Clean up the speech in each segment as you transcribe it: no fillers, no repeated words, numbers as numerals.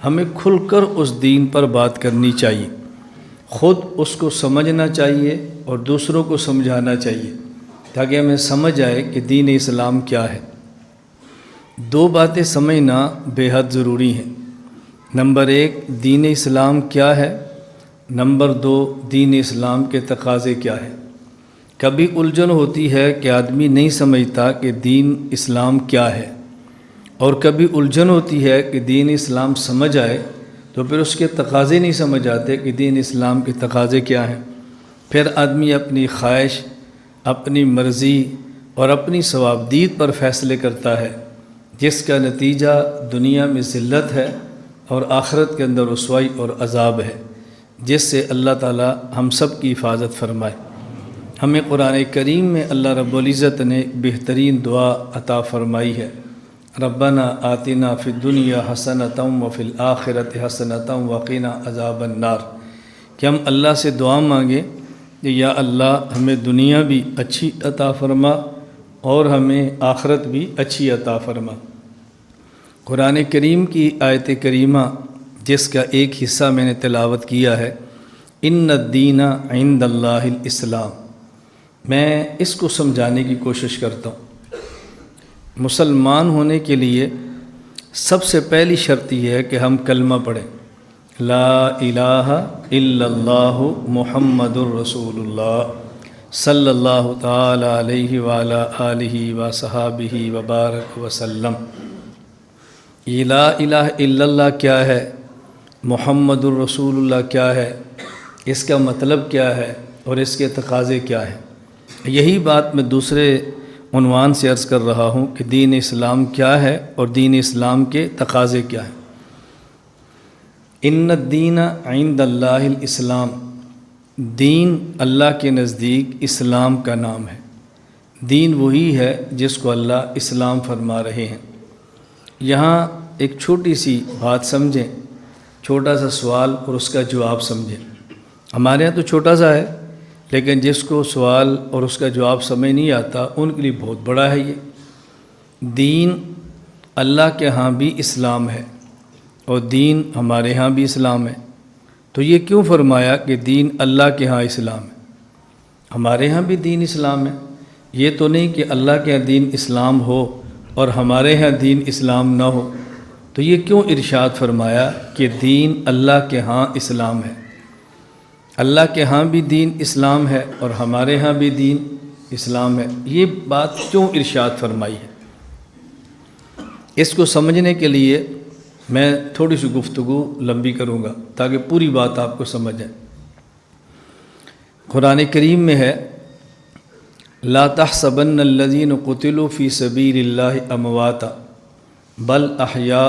ہمیں کھل کر اس دین پر بات کرنی چاہیے، خود اس کو سمجھنا چاہیے اور دوسروں کو سمجھانا چاہیے تاکہ ہمیں سمجھ آئے کہ دین اسلام کیا ہے۔ دو باتیں سمجھنا بے حد ضروری ہیں۔ نمبر ایک، دین اسلام کیا ہے، نمبر دو، دین اسلام کے تقاضے کیا ہے۔ کبھی الجھن ہوتی ہے کہ آدمی نہیں سمجھتا کہ دین اسلام کیا ہے، اور کبھی الجھن ہوتی ہے کہ دین اسلام سمجھ آئے تو پھر اس کے تقاضے نہیں سمجھ آتے کہ دین اسلام کے تقاضے کیا ہیں۔ پھر آدمی اپنی خواہش، اپنی مرضی اور اپنی ثوابدید پر فیصلے کرتا ہے، جس کا نتیجہ دنیا میں ذلت ہے اور آخرت کے اندر رسوائی اور عذاب ہے، جس سے اللہ تعالی ہم سب کی حفاظت فرمائے۔ ہمیں قرآن کریم میں اللہ رب العزت نے بہترین دعا عطا فرمائی ہے، ربنا آتنا فی الدنیا حسنۃ وفی الآخرۃ حسنۃ وقنا عذاب النار، کہ ہم اللہ سے دعا مانگیں کہ یا اللہ ہمیں دنیا بھی اچھی عطا فرما اور ہمیں آخرت بھی اچھی عطا فرما۔ قرآن کریم کی آیت کریمہ جس کا ایک حصہ میں نے تلاوت کیا ہے، ان الدین عند اللہ الاسلام، میں اس کو سمجھانے کی کوشش کرتا ہوں۔ مسلمان ہونے کے لیے سب سے پہلی شرط یہ ہے کہ ہم کلمہ پڑھیں، لا الہ الا اللہ محمد الرسول اللہ صلی اللہ تعالی علیہ وعلی آلہ وصحابہ وبارک وسلم۔ یہ لا الہ الا اللہ کیا ہے، محمد الرسول اللہ کیا ہے، اس کا مطلب کیا ہے اور اس کے تقاضے کیا ہیں، یہی بات میں دوسرے عنوان سے عرض کر رہا ہوں کہ دین اسلام کیا ہے اور دین اسلام کے تقاضے کیا ہیں۔ ان الدین عند اللہ الاسلام، دین اللہ کے نزدیک اسلام کا نام ہے۔ دین وہی ہے جس کو اللہ اسلام فرما رہے ہیں۔ یہاں ایک چھوٹی سی بات سمجھیں، چھوٹا سا سوال اور اس کا جواب سمجھیں۔ ہمارے یہاں تو چھوٹا سا ہے، لیکن جس کو سوال اور اس کا جواب سمجھ نہیں آتا ان کے لیے بہت بڑا ہے۔ یہ دین اللہ کے ہاں بھی اسلام ہے اور دین ہمارے ہاں بھی اسلام ہے، تو یہ کیوں فرمایا کہ دین اللہ کے ہاں اسلام ہے، ہمارے ہاں بھی دین اسلام ہے؟ یہ تو نہیں کہ اللہ کے ہاں دین اسلام ہو اور ہمارے ہاں دین اسلام نہ ہو، تو یہ کیوں ارشاد فرمایا کہ دین اللہ کے ہاں اسلام ہے؟ اللہ کے ہاں بھی دین اسلام ہے اور ہمارے ہاں بھی دین اسلام ہے، یہ بات کیوں ارشاد فرمائی ہے؟ اس کو سمجھنے کے لیے میں تھوڑی سی گفتگو لمبی کروں گا تاکہ پوری بات آپ کو سمجھ آئے۔ قرآن کریم میں ہے، لا تحسبن الذین قتلوا فی سبیل اللہ امواتا بل احیاء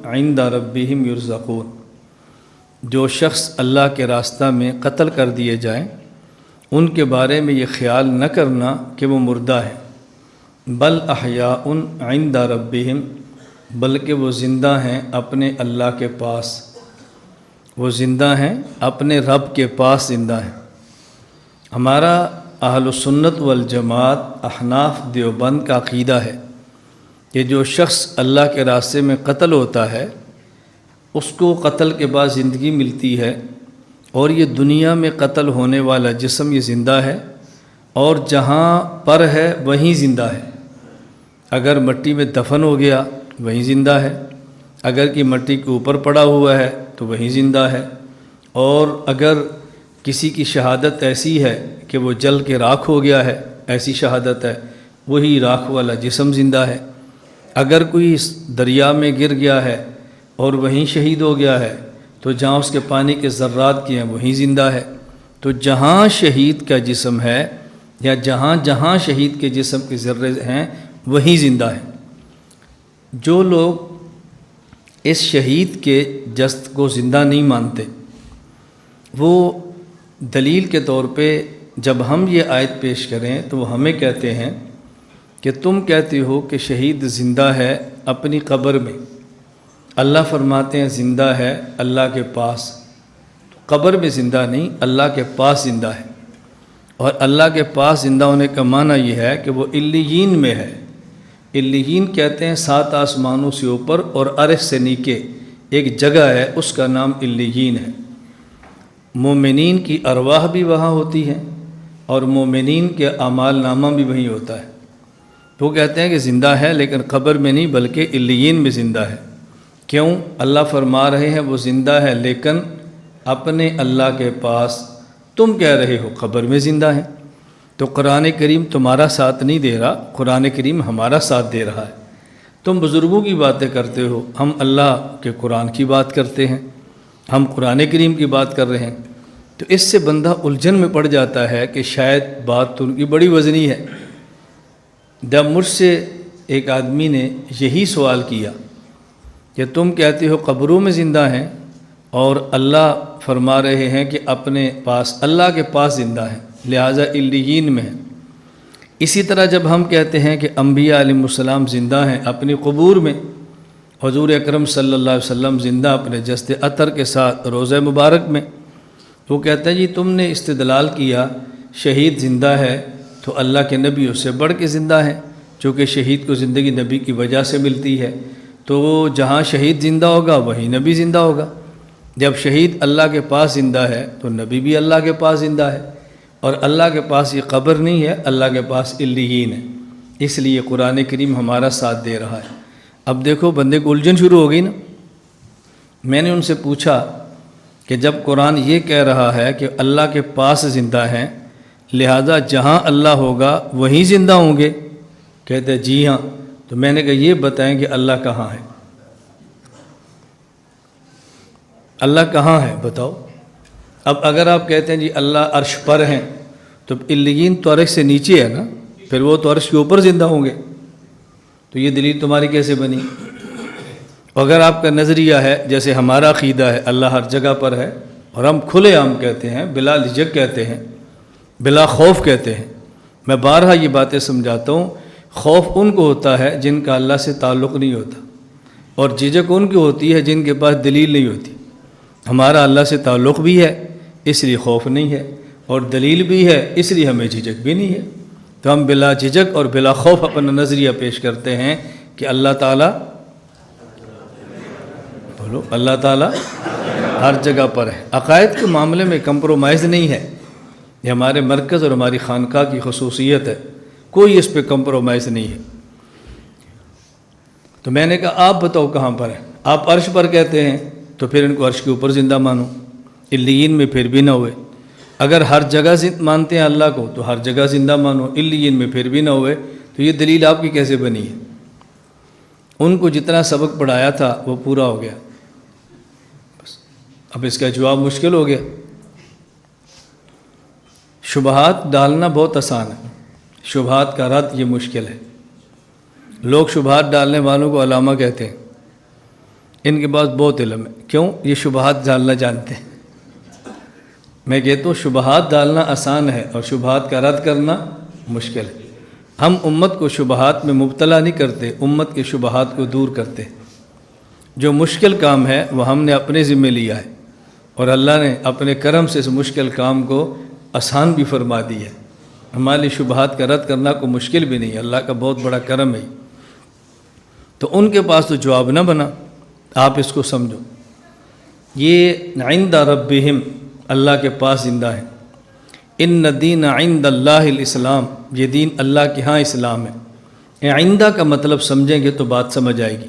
عند ربہم یرزقون، جو شخص اللہ کے راستہ میں قتل کر دیے جائیں ان کے بارے میں یہ خیال نہ کرنا کہ وہ مردہ ہیں، بل احیاء عند ربہم، بلکہ وہ زندہ ہیں اپنے اللہ کے پاس، وہ زندہ ہیں اپنے رب کے پاس زندہ ہیں۔ ہمارا اہل السنت والجماعت احناف دیوبند کا عقیدہ ہے کہ جو شخص اللہ کے راستے میں قتل ہوتا ہے اس کو قتل کے بعد زندگی ملتی ہے، اور یہ دنیا میں قتل ہونے والا جسم یہ زندہ ہے اور جہاں پر ہے وہیں زندہ ہے۔ اگر مٹی میں دفن ہو گیا وہیں زندہ ہے، اگر کہ مٹی کے اوپر پڑا ہوا ہے تو وہیں زندہ ہے، اور اگر کسی کی شہادت ایسی ہے کہ وہ جل کے راکھ ہو گیا ہے، ایسی شہادت ہے، وہی راکھ والا جسم زندہ ہے۔ اگر کوئی دریا میں گر گیا ہے اور وہیں شہید ہو گیا ہے تو جہاں اس کے پانی کے ذرات کی ہیں وہیں زندہ ہے۔ تو جہاں شہید کا جسم ہے یا جہاں جہاں شہید کے جسم کے ذرے ہیں وہیں زندہ ہے۔ جو لوگ اس شہید کے جسد کو زندہ نہیں مانتے، وہ دلیل کے طور پہ جب ہم یہ آیت پیش کریں تو وہ ہمیں کہتے ہیں کہ تم کہتے ہو کہ شہید زندہ ہے اپنی قبر میں، اللہ فرماتے ہیں زندہ ہے اللہ کے پاس، قبر میں زندہ نہیں، اللہ کے پاس زندہ ہے۔ اور اللہ کے پاس زندہ ہونے کا معنی یہ ہے کہ وہ علیین میں ہے۔ علیین کہتے ہیں 7 آسمانوں سے اوپر اور عرش سے نیچے، ایک جگہ ہے اس کا نام علیین ہے۔ مومنین کی ارواح بھی وہاں ہوتی ہیں اور مومنین کے اعمال نامہ بھی وہیں ہوتا ہے۔ وہ کہتے ہیں کہ زندہ ہے لیکن قبر میں نہیں بلکہ علیین میں زندہ ہے۔ کیوں؟ اللہ فرما رہے ہیں وہ زندہ ہے لیکن اپنے اللہ کے پاس، تم کہہ رہے ہو قبر میں زندہ ہے۔ تو قرآن کریم تمہارا ساتھ نہیں دے رہا، قرآن کریم ہمارا ساتھ دے رہا ہے۔ تم بزرگوں کی باتیں کرتے ہو، ہم اللہ کے قرآن کی بات کرتے ہیں، ہم قرآن کریم کی بات کر رہے ہیں۔ تو اس سے بندہ الجھن میں پڑ جاتا ہے کہ شاید بات تو ان کی بڑی وزنی ہے۔ جب مجھ سے ایک آدمی نے یہی سوال کیا کہ تم کہتے ہو قبروں میں زندہ ہیں اور اللہ فرما رہے ہیں کہ اپنے پاس، اللہ کے پاس زندہ ہیں، لہٰذا علیین میں ہیں۔ اسی طرح جب ہم کہتے ہیں کہ انبیاء علیہ السلام زندہ ہیں اپنی قبور میں، حضور اکرم صلی اللہ علیہ وسلم زندہ اپنے جسد عطر کے ساتھ روضہ مبارک میں، وہ کہتے ہیں جی تم نے استدلال کیا شہید زندہ ہے تو اللہ کے نبی اس سے بڑھ کے زندہ ہیں، چونکہ شہید کو زندگی نبی کی وجہ سے ملتی ہے، تو جہاں شہید زندہ ہوگا وہیں نبی زندہ ہوگا۔ جب شہید اللہ کے پاس زندہ ہے تو نبی بھی اللہ کے پاس زندہ ہے، اور اللہ کے پاس یہ قبر نہیں ہے، اللہ کے پاس علیین ہے۔ اس لیے قرآن کریم ہمارا ساتھ دے رہا ہے۔ اب دیکھو بندے کو الجھن شروع ہو گئی نا۔ میں نے ان سے پوچھا کہ جب قرآن یہ کہہ رہا ہے کہ اللہ کے پاس زندہ ہیں، لہذا جہاں اللہ ہوگا وہیں زندہ ہوں گے، کہتے جی ہاں۔ تو میں نے کہا یہ بتائیں کہ اللہ کہاں ہے؟ اللہ کہاں ہے بتاؤ؟ اب اگر آپ کہتے ہیں جی اللہ عرش پر ہیں تو علیین تو عرش سے نیچے ہے نا، پھر وہ تو عرش کے اوپر زندہ ہوں گے، تو یہ دلیل تمہاری کیسے بنی؟ اگر آپ کا نظریہ ہے جیسے ہمارا عقیدہ ہے اللہ ہر جگہ پر ہے، اور ہم کھلے عام کہتے ہیں، بلا جھجک کہتے ہیں، بلا خوف کہتے ہیں۔ میں بارہا یہ باتیں سمجھاتا ہوں، خوف ان کو ہوتا ہے جن کا اللہ سے تعلق نہیں ہوتا، اور جھجک ان کی ہوتی ہے جن کے پاس دلیل نہیں ہوتی۔ ہمارا اللہ سے تعلق بھی ہے اس لیے خوف نہیں ہے، اور دلیل بھی ہے اس لیے ہمیں جھجک بھی نہیں ہے۔ تو ہم بلا جھجک اور بلا خوف اپنا نظریہ پیش کرتے ہیں کہ اللہ تعالیٰ، بولو اللہ تعالیٰ ہر جگہ پر ہے۔ عقائد کے معاملے میں کمپرومائز نہیں ہے، یہ ہمارے مرکز اور ہماری خانقاہ کی خصوصیت ہے، کوئی اس پہ کمپرومائز نہیں ہے۔ تو میں نے کہا آپ بتاؤ کہاں پر ہے؟ آپ عرش پر کہتے ہیں تو پھر ان کو عرش کے اوپر زندہ مانو، علیین میں پھر بھی نہ ہوئے۔ اگر ہر جگہ مانتے ہیں اللہ کو تو ہر جگہ زندہ مانو، علیین میں پھر بھی نہ ہوئے، تو یہ دلیل آپ کی کیسے بنی ہے؟ ان کو جتنا سبق پڑھایا تھا وہ پورا ہو گیا، بس اب اس کا جواب مشکل ہو گیا۔ شبہات ڈالنا بہت آسان ہے، شبہات کا رد یہ مشکل ہے۔ لوگ شبہات ڈالنے والوں کو علامہ کہتے ہیں، ان کے پاس بہت علم ہے۔ کیوں؟ یہ شبہات ڈالنا جانتے ہیں۔ میں کہتا ہوں شبہات ڈالنا آسان ہے اور شبہات کا رد کرنا مشکل ہے۔ ہم امت کو شبہات میں مبتلا نہیں کرتے، امت کے شبہات کو دور کرتے ہیں۔ جو مشکل کام ہے وہ ہم نے اپنے ذمہ لیا ہے، اور اللہ نے اپنے کرم سے اس مشکل کام کو آسان بھی فرما دی ہے۔ ہمارے شبہات کا رد کرنا کوئی مشکل بھی نہیں ہے، اللہ کا بہت بڑا کرم ہے۔ تو ان کے پاس تو جواب نہ بنا، آپ اس کو سمجھو۔ یہ عند ربہم، اللہ کے پاس زندہ ہے۔ ان الدین عند اللہ الاسلام، یہ دین اللہ کے ہاں اسلام ہے۔ عندہ کا مطلب سمجھیں گے تو بات سمجھ آئے گی۔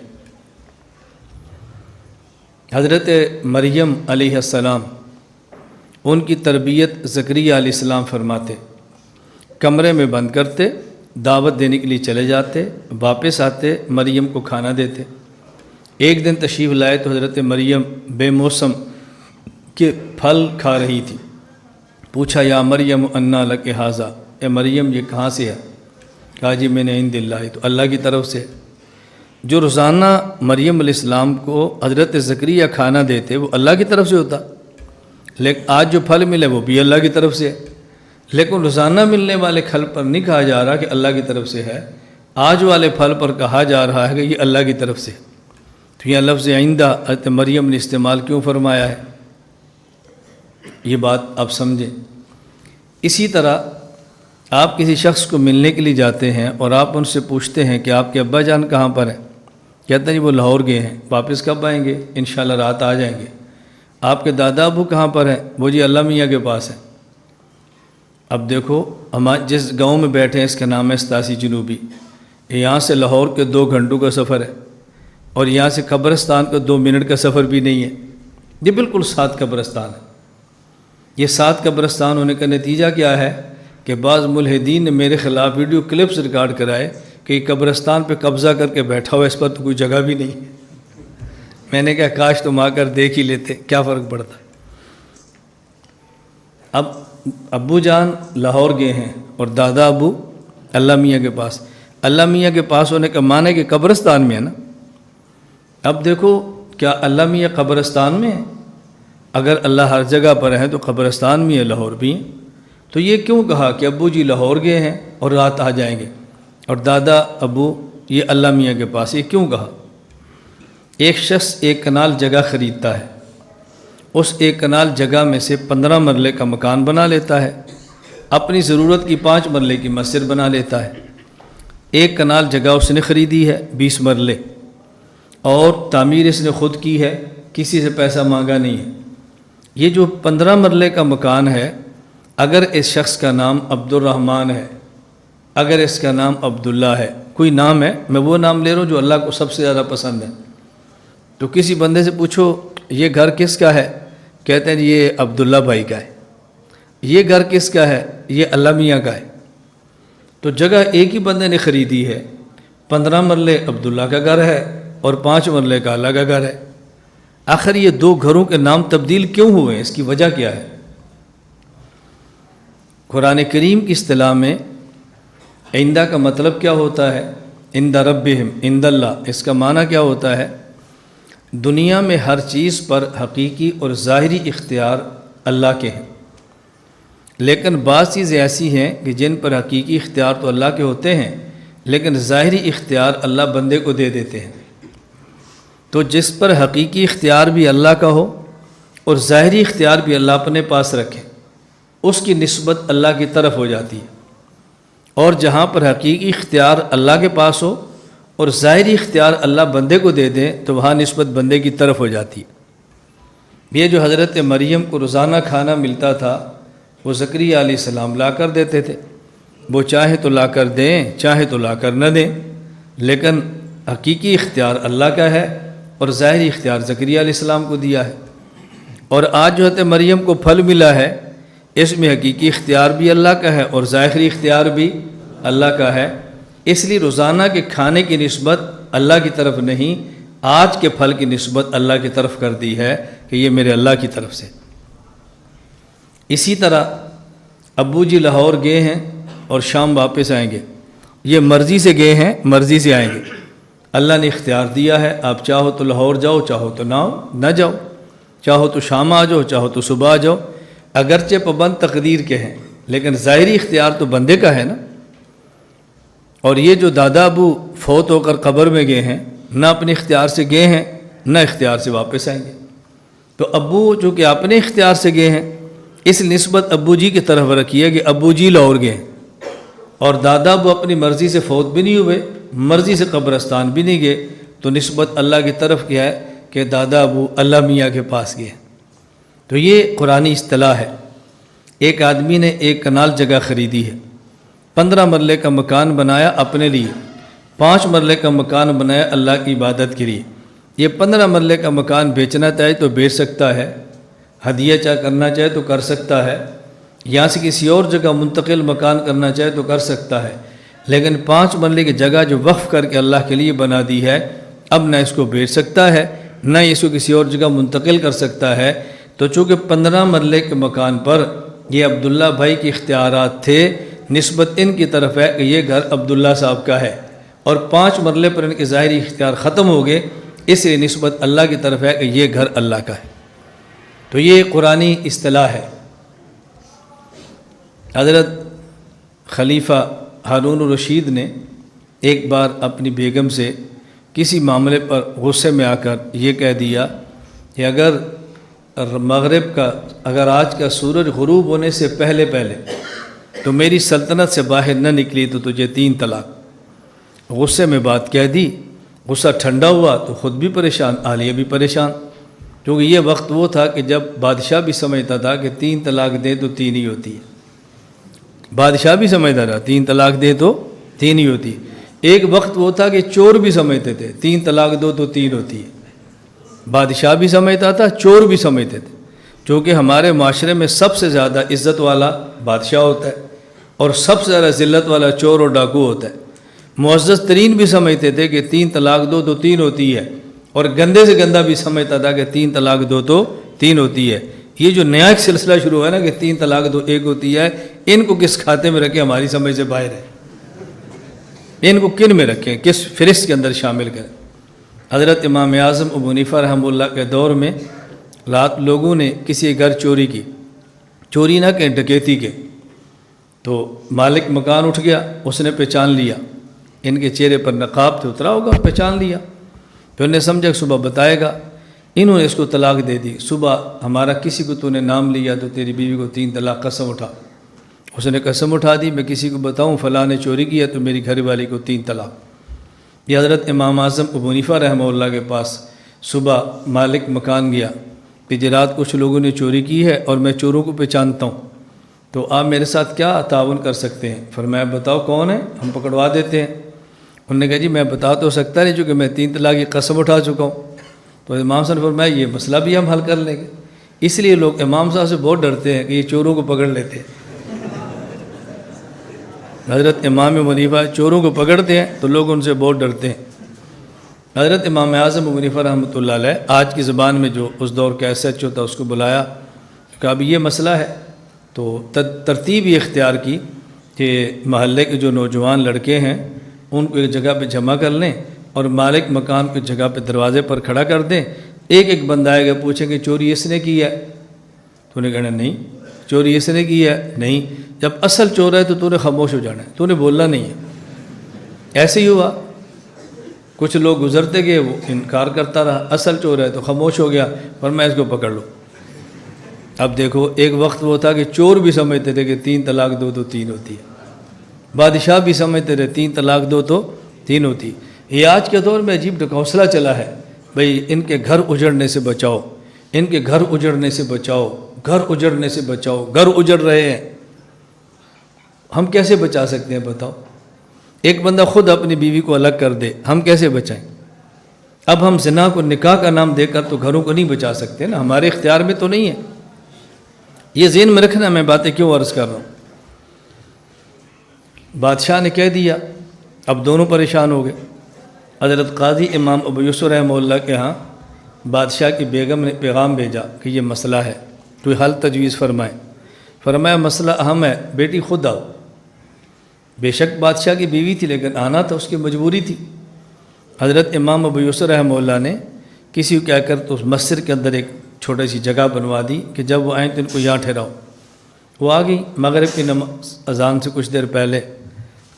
حضرت مریم علیہ السلام، ان کی تربیت زکریا علیہ السلام فرماتے، کمرے میں بند کرتے، دعوت دینے کے لیے چلے جاتے، واپس آتے، مریم کو کھانا دیتے۔ ایک دن تشریف لائے تو حضرت مریم بے موسم کے پھل کھا رہی تھی۔ پوچھا یا مریم انا لک ھذا، اے مریم یہ کہاں سے ہے؟ کہا جی میں نے عند اللہ، تو اللہ کی طرف سے۔ جو روزانہ مریم علیہ السلام کو حضرت زکریا کھانا دیتے وہ اللہ کی طرف سے ہوتا، لیکن آج جو پھل ملے وہ بھی اللہ کی طرف سے ہے۔ لیکن روزانہ ملنے والے پھل پر نہیں کہا جا رہا کہ اللہ کی طرف سے ہے، آج والے پھل پر کہا جا رہا ہے کہ یہ اللہ کی طرف سے۔ تو یہ لفظ عندہ حضرت مریم نے استعمال کیوں فرمایا ہے، یہ بات آپ سمجھیں۔ اسی طرح آپ کسی شخص کو ملنے کے لیے جاتے ہیں اور آپ ان سے پوچھتے ہیں کہ آپ کے ابا جان کہاں پر ہیں، کہتے ہیں جی وہ لاہور گئے ہیں، واپس کب آئیں گے؟ انشاءاللہ رات آ جائیں گے۔ آپ کے دادا ابو کہاں پر ہیں؟ وہ جی اللہ میاں کے پاس ہیں۔ اب دیکھو ہم جس گاؤں میں بیٹھے ہیں اس کا نام ہے 87 جنوبی، یہاں سے لاہور کے 2 گھنٹوں کا سفر ہے، اور یہاں سے قبرستان کا 2 منٹ کا سفر بھی نہیں ہے۔ یہ بالکل ساتھ قبرستان ہے۔ یہ ساتھ قبرستان ہونے کا نتیجہ کیا ہے کہ بعض ملحدین نے میرے خلاف ویڈیو کلپس ریکارڈ کرائے کہ یہ قبرستان پہ قبضہ کر کے بیٹھا ہوا، اس پر تو کوئی جگہ بھی نہیں۔ میں نے کہا کاش تم آ کر دیکھ ہی لیتے، کیا فرق پڑتا۔ اب ابو جان لاہور گئے ہیں اور دادا ابو اللہ میاں کے پاس۔ اللہ میاں کے پاس ہونے کا معنی ہے کہ قبرستان میں ہے نا۔ اب دیکھو کیا اللہ میاں قبرستان میں ہے؟ اگر اللہ ہر جگہ پر ہے تو قبرستان میں ہے، لاہور بھی ہیں۔ تو یہ کیوں کہا کہ ابو جی لاہور گئے ہیں اور رات آ جائیں گے، اور دادا ابو یہ اللہ میاں کے پاس؟ یہ کیوں کہا؟ ایک شخص 1 کنال جگہ خریدتا ہے، اس 1 کنال جگہ میں سے 15 مرلے کا مکان بنا لیتا ہے، اپنی ضرورت کی 5 مرلے کی مسجد بنا لیتا ہے۔ 1 کنال جگہ اس نے خریدی ہے 20 مرلے، اور تعمیر اس نے خود کی ہے، کسی سے پیسہ مانگا نہیں ہے۔ یہ جو 15 مرلے کا مکان ہے، اگر اس شخص کا نام عبد الرحمن ہے، اگر اس کا نام عبداللہ ہے، کوئی نام ہے، میں وہ نام لے رہا ہوں جو اللہ کو سب سے زیادہ پسند ہے، تو کسی بندے سے پوچھو یہ گھر کس کا ہے؟ کہتے ہیں جی یہ عبداللہ بھائی کا ہے۔ یہ گھر کس کا ہے؟ یہ اللہ میاں کا ہے۔ تو جگہ ایک ہی بندے نے خریدی ہے، 15 مرلے عبداللہ کا گھر ہے اور 5 مرلے کا اللہ کا گھر ہے۔ آخر یہ 2 گھروں کے نام تبدیل کیوں ہوئے ہیں؟ اس کی وجہ کیا ہے؟ قرآن کریم کی اصطلاح میں عندہ کا مطلب کیا ہوتا ہے؟ عند ربہم، عند اللہ، اس کا معنی کیا ہوتا ہے؟ دنیا میں ہر چیز پر حقیقی اور ظاہری اختیار اللہ کے ہیں، لیکن بعض چیزیں ایسی ہیں کہ جن پر حقیقی اختیار تو اللہ کے ہوتے ہیں، لیکن ظاہری اختیار اللہ بندے کو دے دیتے ہیں۔ تو جس پر حقیقی اختیار بھی اللہ کا ہو اور ظاہری اختیار بھی اللہ اپنے پاس رکھے، اس کی نسبت اللہ کی طرف ہو جاتی ہے، اور جہاں پر حقیقی اختیار اللہ کے پاس ہو اور ظاہری اختیار اللہ بندے کو دے دیں تو وہاں نسبت بندے کی طرف ہو جاتی ہے۔ یہ جو حضرت مریم کو روزانہ کھانا ملتا تھا وہ زکریا علیہ السلام لا کر دیتے تھے، وہ چاہے تو لا کر دیں چاہے تو لا کر نہ دیں، لیکن حقیقی اختیار اللہ کا ہے اور ظاہری اختیار زکریا علیہ السلام کو دیا ہے۔ اور آج جو حضرت مریم کو پھل ملا ہے، اس میں حقیقی اختیار بھی اللہ کا ہے اور ظاہری اختیار بھی اللہ کا ہے، اس لیے روزانہ کے کھانے کی نسبت اللہ کی طرف نہیں، آج کے پھل کی نسبت اللہ کی طرف کر دی ہے کہ یہ میرے اللہ کی طرف سے۔ اسی طرح ابو جی لاہور گئے ہیں اور شام واپس آئیں گے، یہ مرضی سے گئے ہیں، مرضی سے آئیں گے۔ اللہ نے اختیار دیا ہے، آپ چاہو تو لاہور جاؤ، چاہو تو نہ جاؤ، چاہو تو شام آ جاؤ، چاہو تو صبح آ جاؤ، اگرچہ پابند تقدیر کے ہیں لیکن ظاہری اختیار تو بندے کا ہے نا۔ اور یہ جو دادا ابو فوت ہو کر قبر میں گئے ہیں، نہ اپنے اختیار سے گئے ہیں نہ اختیار سے واپس آئیں گے، تو ابو جو کہ اپنے اختیار سے گئے ہیں، اس نسبت ابو جی کی طرف رکھیے کہ ابو جی لاہور گئے ہیں، اور دادا ابو اپنی مرضی سے فوت بھی نہیں ہوئے، مرضی سے قبرستان بھی نہیں گئے، تو نسبت اللہ کی طرف کیا ہے کہ دادا ابو اللہ میاں کے پاس گئے۔ تو یہ قرآنی اصطلاح ہے۔ ایک آدمی نے 1 کنال جگہ خریدی ہے، 15 مرلے کا مکان بنایا اپنے لیے، 5 مرلے کا مکان بنایا اللہ کی عبادت کے لیے۔ یہ 15 مرلے کا مکان بیچنا چاہے تو بیچ سکتا ہے، ہدیہ چاہے کرنا چاہے تو کر سکتا ہے، یہاں سے کسی اور جگہ منتقل مکان کرنا چاہے تو کر سکتا ہے، لیکن 5 مرلے کی جگہ جو وقف کر کے اللہ کے لیے بنا دی ہے، اب نہ اس کو بیچ سکتا ہے نہ اس کو کسی اور جگہ منتقل کر سکتا ہے۔ تو چونکہ 15 مرلے کے مکان پر یہ عبداللہ بھائی کے اختیارات تھے، نسبت ان کی طرف ہے کہ یہ گھر عبداللہ صاحب کا ہے، اور 5 مرلے پر ان کے ظاہری اختیار ختم ہو گئے، اس لیے نسبت اللہ کی طرف ہے کہ یہ گھر اللہ کا ہے۔ تو یہ قرآنی اصطلاح ہے۔ حضرت خلیفہ ہارون الرشید نے ایک بار اپنی بیگم سے کسی معاملے پر غصے میں آ کر یہ کہہ دیا کہ اگر آج کا سورج غروب ہونے سے پہلے تو میری سلطنت سے باہر نہ نکلی تو تجھے 3 طلاق۔ غصے میں بات کہہ دی، غصہ ٹھنڈا ہوا تو خود بھی پریشان، اہلیہ بھی پریشان، کیونکہ یہ وقت وہ تھا کہ جب بادشاہ بھی سمجھتا تھا کہ 3 طلاق دے تو 3 ہی ہوتی ہے، بادشاہ بھی سمجھتا تھا 3 طلاق دے تو 3 ہی ہوتی ہے۔ ایک وقت وہ تھا کہ چور بھی سمجھتے تھے 3 طلاق دو تو 3 ہوتی ہے، بادشاہ بھی سمجھتا تھا، چور بھی سمجھتے تھے، کیونکہ ہمارے معاشرے میں سب سے زیادہ عزت والا بادشاہ ہوتا ہے اور سب سے زیادہ ذلت والا چور اور ڈاکو ہوتا ہے۔ معزز ترین بھی سمجھتے تھے کہ 3 طلاق دو تو 3 ہوتی ہے، اور گندے سے گندہ بھی سمجھتا تھا کہ 3 طلاق دو تو 3 ہوتی ہے۔ یہ جو نیا ایک سلسلہ شروع ہوا ہے نا کہ 3 طلاق دو 1 ہوتی ہے، ان کو کس کھاتے میں رکھیں ہماری سمجھ سے باہر ہے، ان کو کن میں رکھیں، کس فہرست کے اندر شامل کریں۔ حضرت امام اعظم ابو حنیفہ رحمہ اللہ کے دور میں رات لوگوں نے کسی گھر چوری کی، چوری نہ کہ ڈکیتی کے، تو مالک مکان اٹھ گیا، اس نے پہچان لیا، ان کے چہرے پر نقاب تھے، اترا ہوگا، پہچان لیا، پھر انہیں سمجھا کہ صبح بتائے گا، انہوں نے اس کو طلاق دے دی۔ صبح ہمارا کسی کو تو نے نام لیا تو تیری بیوی کو 3 طلاق، قسم اٹھا، اس نے قسم اٹھا دی، میں کسی کو بتاؤں فلاں نے چوری کیا تو میری گھر والی کو 3 طلاق۔ یہ حضرت امام اعظم ابو حنیفہ رحمہ اللہ کے پاس صبح مالک مکان گیا کہ رات کچھ لوگوں نے چوری کی ہے اور میں چوروں کو پہچانتا ہوں، تو آپ میرے ساتھ کیا تعاون کر سکتے ہیں؟ فرمایا بتاؤ کون ہے، ہم پکڑوا دیتے ہیں۔ انہوں نے کہا جی میں بتا تو سکتا نہیں چونکہ میں 3 طلاق کی قسم اٹھا چکا ہوں۔ تو امام صاحب نے فرمایا یہ مسئلہ بھی ہم حل کر لیں گے۔ اس لیے لوگ امام صاحب سے بہت ڈرتے ہیں کہ یہ چوروں کو پکڑ لیتے ہیں۔ حضرت امام ابو حنیفہ چوروں کو پکڑتے ہیں تو لوگ ان سے بہت ڈرتے ہیں۔ حضرت امام اعظم ابو حنیفہ رحمۃ اللہ علیہ آج کی زبان میں جو اس دور کا SHO تھا اس کو بلایا کہ اب یہ مسئلہ ہے، تو ترتیب یہ اختیار کی کہ محلے کے جو نوجوان لڑکے ہیں ان کو ایک جگہ پہ جمع کر لیں اور مالک مکان کو جگہ پہ دروازے پر کھڑا کر دیں، ایک ایک بندہ آئے گا، پوچھیں کہ چوری اس نے کی ہے؟ تو نے کہنا نہیں، چوری اس نے کی ہے نہیں۔ جب اصل چور ہے تو نے خاموش ہو جانا ہے، تو نے بولنا نہیں ہے۔ ایسے ہی ہوا، کچھ لوگ گزرتے گئے، وہ انکار کرتا رہا، اصل چور ہے تو خاموش ہو گیا، پر میں اس کو پکڑ لوں۔ اب دیکھو ایک وقت وہ تھا کہ چور بھی سمجھتے تھے کہ 3 طلاق دو تو 3 ہوتی ہے، بادشاہ بھی سمجھتے تھے 3 طلاق دو تو 3 ہوتی ہے۔ یہ آج کے دور میں عجیب ڈھکوسلا چلا ہے، بھئی ان کے گھر اجڑنے سے بچاؤ، ان کے گھر اجڑنے سے بچاؤ، گھر اجڑنے سے بچاؤ، گھر اجڑ رہے ہیں۔ ہم کیسے بچا سکتے ہیں بتاؤ؟ ایک بندہ خود اپنی بیوی کو الگ کر دے، ہم کیسے بچائیں؟ اب ہم زنا کو نکاح کا نام دے کر تو گھروں کو نہیں بچا سکتے نا، ہمارے اختیار میں تو نہیں ہے۔ یہ ذہن میں رکھنا، میں باتیں کیوں عرض کر رہا ہوں۔ بادشاہ نے کہہ دیا، اب دونوں پریشان ہو گئے۔ حضرت قاضی امام ابو یوسف رحمہ اللہ کے ہاں بادشاہ کی بیگم نے پیغام بھیجا کہ یہ مسئلہ ہے، کوئی حل تجویز فرمائیں۔ فرمایا مسئلہ اہم ہے، بیٹی خود آؤ۔ بے شک بادشاہ کی بیوی تھی لیکن آنا تھا، اس کی مجبوری تھی۔ حضرت امام ابو یوسف رحمہ اللہ نے کسی کو کہہ کر تو اس مسجد کے اندر ایک چھوٹی سی جگہ بنوا دی کہ جب وہ آئیں تو ان کو یہاں ٹھہراؤ۔ وہ آ گئی مغرب کی نماز اذان سے کچھ دیر پہلے،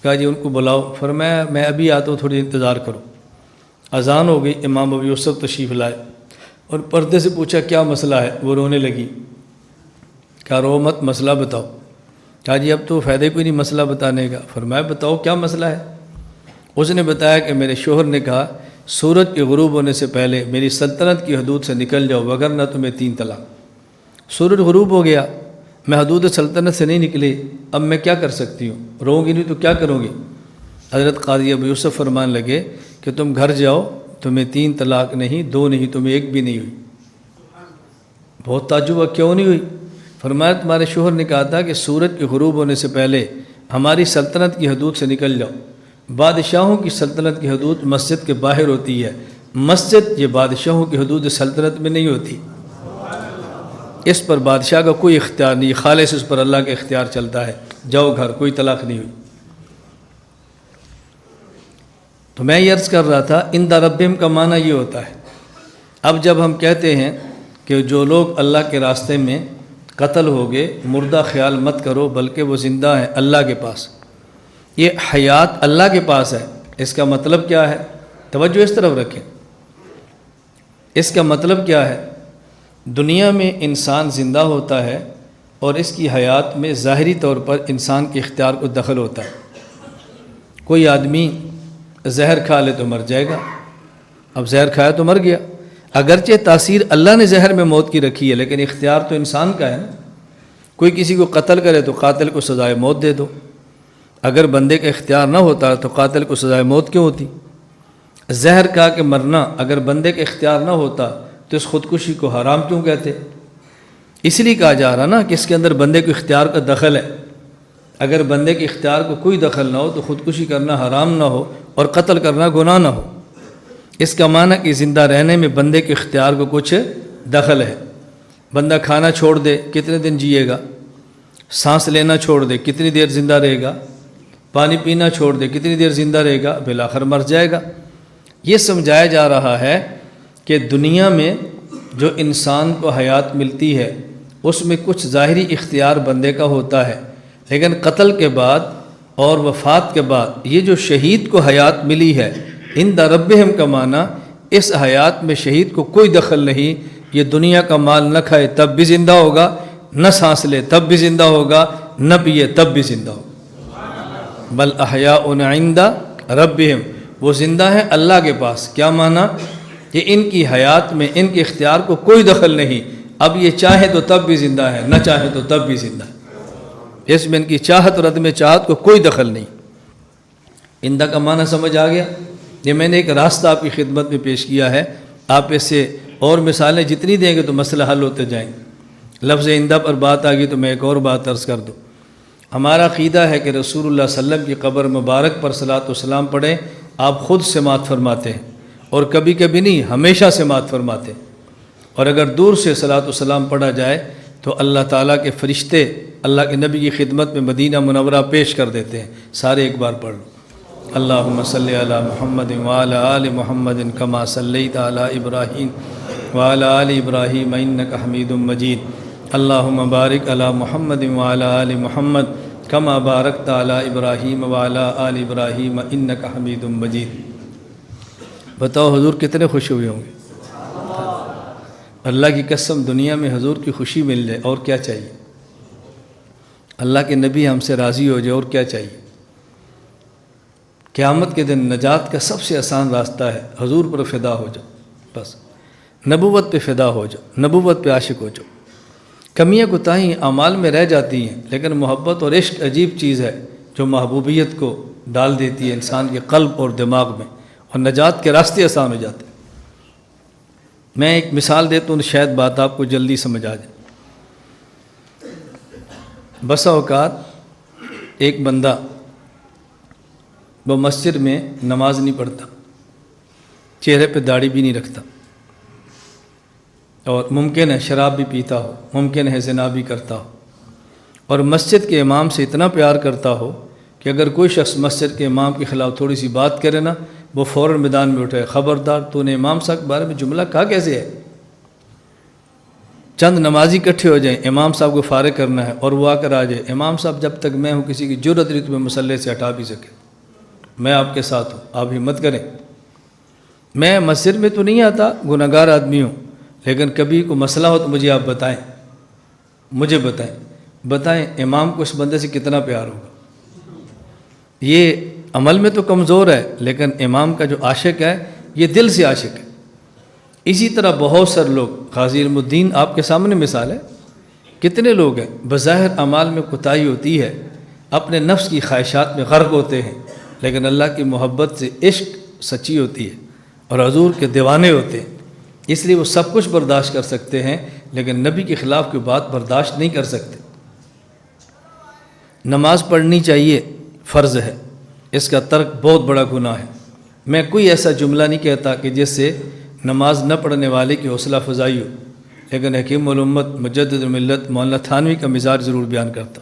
کہا جی ان کو بلاؤ۔ فرمایا میں ابھی آتا ہوں، تھوڑی انتظار کرو۔ اذان ہو گئی، امام ابو یوسف تشریف لائے اور پردے سے پوچھا کیا مسئلہ ہے؟ وہ رونے لگی، کہا رو مت، مسئلہ بتاؤ۔ کہا جی اب تو فائدہ کوئی نہیں مسئلہ بتانے کا۔ فرمایا بتاؤ کیا مسئلہ ہے؟ اس نے بتایا کہ میرے شوہر نے کہا سورج کے غروب ہونے سے پہلے میری سلطنت کی حدود سے نکل جاؤ وگرنہ تمہیں 3 طلاق۔ سورج غروب ہو گیا، میں حدود سلطنت سے نہیں نکلی، اب میں کیا کر سکتی ہوں؟ رہوں گی نہیں تو کیا کروں گی؟ حضرت قاضی ابو یوسف فرمان لگے کہ تم گھر جاؤ، تمہیں 3 طلاق نہیں، 2 نہیں، تمہیں 1 بھی نہیں ہوئی۔ بہت تعجب ہوا، کیوں نہیں ہوئی؟ فرمایا تمہارے شوہر نے کہا تھا کہ سورج کے غروب ہونے سے پہلے ہماری سلطنت کی حدود سے نکل جاؤ۔ بادشاہوں کی سلطنت کی حدود مسجد کے باہر ہوتی ہے، مسجد یہ بادشاہوں کی حدود سلطنت میں نہیں ہوتی۔ اس پر بادشاہ کا کوئی اختیار نہیں، خالص اس پر اللہ کا اختیار چلتا ہے۔ جاؤ گھر، کوئی طلاق نہیں ہوئی۔ تو میں یہ عرض کر رہا تھا عند ربہم کا معنی یہ ہوتا ہے۔ اب جب ہم کہتے ہیں کہ جو لوگ اللہ کے راستے میں قتل ہو گئے، مردہ خیال مت کرو بلکہ وہ زندہ ہیں اللہ کے پاس، یہ حیات اللہ کے پاس ہے، اس کا مطلب کیا ہے؟ توجہ اس طرف رکھیں، اس کا مطلب کیا ہے؟ دنیا میں انسان زندہ ہوتا ہے اور اس کی حیات میں ظاہری طور پر انسان کے اختیار کو دخل ہوتا ہے۔ کوئی آدمی زہر کھا لے تو مر جائے گا، اب زہر کھایا تو مر گیا، اگرچہ تاثیر اللہ نے زہر میں موت کی رکھی ہے، لیکن اختیار تو انسان کا ہے نا۔ کوئی کسی کو قتل کرے تو قاتل کو سزائے موت دے دو، اگر بندے کا اختیار نہ ہوتا تو قاتل کو سزائے موت کیوں ہوتی؟ زہر کھا کے مرنا اگر بندے کا اختیار نہ ہوتا تو اس خودکشی کو حرام کیوں کہتے؟ اس لیے کہا جا رہا نا کہ اس کے اندر بندے کو اختیار کا دخل ہے۔ اگر بندے کے اختیار کو کوئی دخل نہ ہو تو خودکشی کرنا حرام نہ ہو اور قتل کرنا گناہ نہ ہو۔ اس کا معنی کہ زندہ رہنے میں بندے کے اختیار کو کچھ دخل ہے۔ بندہ کھانا چھوڑ دے کتنے دن جیے گا، سانس لینا چھوڑ دے کتنی دیر زندہ رہے گا، پانی پینا چھوڑ دے کتنی دیر زندہ رہے گا، بالآخر مر جائے گا۔ یہ سمجھایا جا رہا ہے کہ دنیا میں جو انسان کو حیات ملتی ہے اس میں کچھ ظاہری اختیار بندے کا ہوتا ہے، لیکن قتل کے بعد اور وفات کے بعد یہ جو شہید کو حیات ملی ہے، عند ربہم کا معنی اس حیات میں شہید کو کوئی دخل نہیں۔ یہ دنیا کا مال نہ کھائے تب بھی زندہ ہوگا، نہ سانس لے تب بھی زندہ ہوگا، نہ پیے تب بھی زندہ ہوگا۔ بل احیاء عند ربہم، وہ زندہ ہیں اللہ کے پاس۔ کیا معنی؟ کہ ان کی حیات میں ان کے اختیار کو کوئی دخل نہیں، اب یہ چاہے تو تب بھی زندہ ہے، نہ چاہے تو تب بھی زندہ ہے۔ اس میں ان کی چاہت اور عدم چاہت کو کوئی دخل نہیں۔ اندہ کا معنی سمجھ آ گیا؟ یہ میں نے ایک راستہ آپ کی خدمت میں پیش کیا ہے، آپ اس سے اور مثالیں جتنی دیں گے تو مسئلہ حل ہوتے جائیں گے۔ لفظ اندہ پر بات آ گئی تو میں ایک اور بات عرض کر دوں۔ ہمارا عقیدہ ہے کہ رسول اللہ صلی اللہ علیہ وسلم کی قبر مبارک پر صلاۃ و سلام پڑھیں، آپ خود سماعت فرماتے ہیں، اور کبھی کبھی نہیں ہمیشہ سماعت فرماتے ہیں۔ اور اگر دور سے صلاۃ و سلام پڑھا جائے تو اللہ تعالیٰ کے فرشتے اللہ کے نبی کی خدمت میں مدینہ منورہ پیش کر دیتے ہیں۔ سارے ایک بار پڑھ لو۔ اللہم صلی علی محمد وعلی آل محمد کما صلیت علی ابراہیم وعلی آل ابراہیم انک حمید مجید۔ اللہم بارک علی محمد وعلی آل محمد کما بارکت علی ابراہیم وعلی آل ابراہیم انک حمید مجید۔ بتاؤ حضور کتنے خوش ہوئے ہوں گے؟ اللہ کی قسم دنیا میں حضور کی خوشی مل جائے اور کیا چاہیے؟ اللہ کے نبی ہم سے راضی ہو جائے اور کیا چاہیے؟ قیامت کے دن نجات کا سب سے آسان راستہ ہے حضور پر فدا ہو جاؤ، بس نبوت پہ فدا ہو جاؤ، نبوت پہ عاشق ہو جاؤ۔ کمیاں کوتاہیاں اعمال میں رہ جاتی ہیں، لیکن محبت اور عشق عجیب چیز ہے جو محبوبیت کو ڈال دیتی ہے انسان کے قلب اور دماغ میں، اور نجات کے راستے آسان ہو جاتے ہیں۔ میں ایک مثال دیتا ہوں، شاید بات آپ کو جلدی سمجھ آ جائے۔ بسا اوقات ایک بندہ وہ مسجد میں نماز نہیں پڑھتا، چہرے پہ داڑھی بھی نہیں رکھتا، اور ممکن ہے شراب بھی پیتا ہو، ممکن ہے زنا بھی کرتا ہو، اور مسجد کے امام سے اتنا پیار کرتا ہو کہ اگر کوئی شخص مسجد کے امام کے خلاف تھوڑی سی بات کرے نا، وہ فوراً میدان میں اٹھے، خبردار تو نے امام صاحب کے بارے میں جملہ کہا کیسے ہے؟ چند نمازی اکٹھے ہو جائیں، امام صاحب کو فارغ کرنا ہے اور وہ آ کر آ جائے، امام صاحب جب تک میں ہوں کسی کی جرأت نہیں تمہیں مسلح سے ہٹا بھی سکے، میں آپ کے ساتھ ہوں، آپ ہمت کریں۔ میں مسجد میں تو نہیں آتا، گناہگار آدمی ہوں، لیکن کبھی کوئی مسئلہ ہو تو مجھے آپ بتائیں، مجھے بتائیں امام کو اس بندے سے کتنا پیار ہوگا۔ یہ عمل میں تو کمزور ہے، لیکن امام کا جو عاشق ہے یہ دل سے عاشق ہے۔ اسی طرح بہت سارے لوگ، قاضی علم الدین آپ کے سامنے مثال ہے، کتنے لوگ ہیں بظاہر اعمال میں کوتاہی ہوتی ہے، اپنے نفس کی خواہشات میں غرق ہوتے ہیں، لیکن اللہ کی محبت سے عشق سچی ہوتی ہے اور حضور کے دیوانے ہوتے ہیں، اس لیے وہ سب کچھ برداشت کر سکتے ہیں، لیکن نبی کے خلاف کوئی بات برداشت نہیں کر سکتے۔ نماز پڑھنی چاہیے، فرض ہے، اس کا ترک بہت بڑا گناہ ہے۔ میں کوئی ایسا جملہ نہیں کہتا کہ جس سے نماز نہ پڑھنے والے کی حوصلہ افزائی ہو، لیکن حکیم الامت مجدد الملت مولانا تھانوی کا مزاج ضرور بیان کرتا۔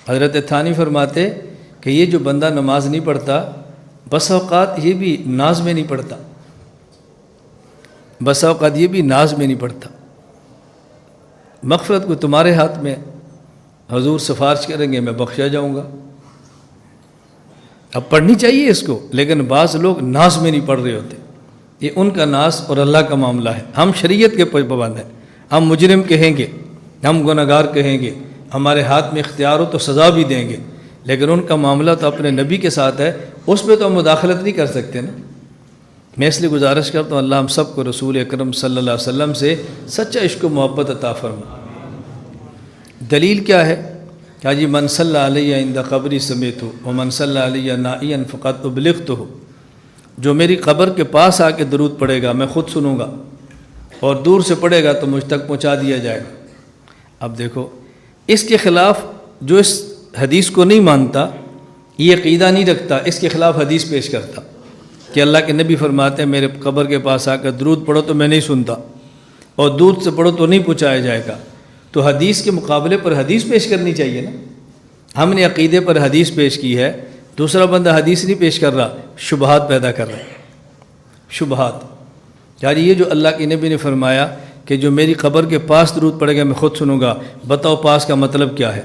حضرت تھانوی فرماتے کہ یہ جو بندہ نماز نہیں پڑھتا، بس اوقات یہ بھی ناز میں نہیں پڑھتا، بس اوقات یہ بھی ناز میں نہیں پڑھتا، مغفرت کو تمہارے ہاتھ میں، حضور سفارش کریں گے میں بخشا جاؤں گا۔ اب پڑھنی چاہیے اس کو، لیکن بعض لوگ ناز میں نہیں پڑھ رہے ہوتے، یہ ان کا ناز اور اللہ کا معاملہ ہے۔ ہم شریعت کے پابند ہیں، ہم مجرم کہیں گے، ہم گناہگار کہیں گے، ہمارے ہاتھ میں اختیار ہو تو سزا بھی دیں گے، لیکن ان کا معاملہ تو اپنے نبی کے ساتھ ہے، اس میں تو ہم مداخلت نہیں کر سکتے نا۔ میں اس لیے گزارش کرتا ہوں اللہ ہم سب کو رسول اکرم صلی اللہ علیہ وسلم سے سچا عشق و محبت عطا فرما۔ دلیل کیا ہے کہ جی من صلی علیہ عند قبری سمیتہ ومن صلی علیہ نائیا فقد ابلغتہ، جو میری قبر کے پاس آ کے درود پڑھے گا میں خود سنوں گا، اور دور سے پڑھے گا تو مجھ تک پہنچا دیا جائے گا۔ اب دیکھو اس کے خلاف جو اس حدیث کو نہیں مانتا، یہ عقیدہ نہیں رکھتا، اس کے خلاف حدیث پیش کرتا کہ اللہ کے نبی فرماتے ہیں میرے قبر کے پاس آ کر درود پڑھو تو میں نہیں سنتا، اور دور سے پڑھو تو نہیں پہنچایا جائے گا، تو حدیث کے مقابلے پر حدیث پیش کرنی چاہیے نا۔ ہم نے عقیدے پر حدیث پیش کی ہے، دوسرا بندہ حدیث نہیں پیش کر رہا، شبہات پیدا کر رہا ہے، شبہات۔ یار یہ جو اللہ کے نبی نے فرمایا کہ جو میری قبر کے پاس درود پڑے گا میں خود سنوں گا، بتاؤ پاس کا مطلب کیا ہے؟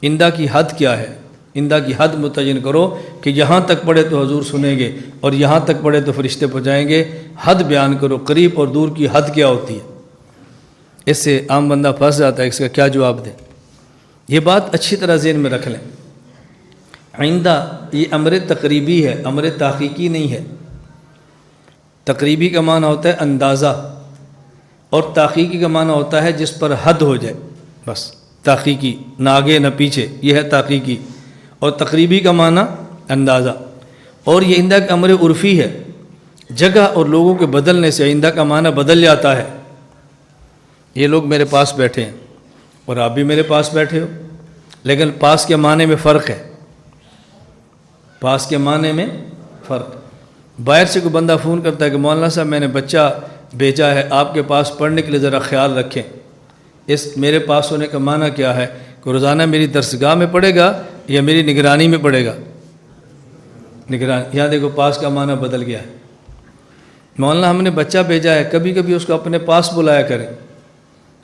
اندہ کی حد کیا ہے؟ اندہ کی حد متعین کرو کہ یہاں تک پڑھے تو حضور سنیں گے اور یہاں تک پڑھے تو فرشتے پہنچائیں گے، حد بیان کرو، قریب اور دور کی حد کیا ہوتی ہے؟ اس سے عام بندہ پھنس جاتا ہے، اس کا کیا جواب دے؟ یہ بات اچھی طرح ذہن میں رکھ لیں۔ آئندہ یہ امر تقریبی ہے، امر تحقیقی نہیں ہے۔ تقریبی کا معنی ہوتا ہے اندازہ، اور تحقیقی کا معنی ہوتا ہے جس پر حد ہو جائے، بس تحقیقی، نہ آگے نہ پیچھے، یہ ہے تحقیقی۔ اور تقریبی کا معنی اندازہ، اور یہ آئندہ کا امر عرفی ہے، جگہ اور لوگوں کے بدلنے سے آئندہ کا معنی بدل جاتا ہے۔ یہ لوگ میرے پاس بیٹھے ہیں اور آپ بھی میرے پاس بیٹھے ہو، لیکن پاس کے معنی میں فرق ہے، پاس کے معنی میں فرق۔ باہر سے کوئی بندہ فون کرتا ہے کہ مولانا صاحب میں نے بچہ بھیجا ہے آپ کے پاس پڑھنے کے لیے ذرا خیال رکھیں۔ اس میرے پاس ہونے کا معنی کیا ہے کہ روزانہ میری درسگاہ میں پڑھے گا یا میری نگرانی میں پڑھے گا؟ نگرانی۔ یہاں دیکھو پاس کا معنی بدل گیا ہے۔ مولانا ہم نے بچہ بھیجا ہے، کبھی کبھی اس کو اپنے پاس بلایا کریں۔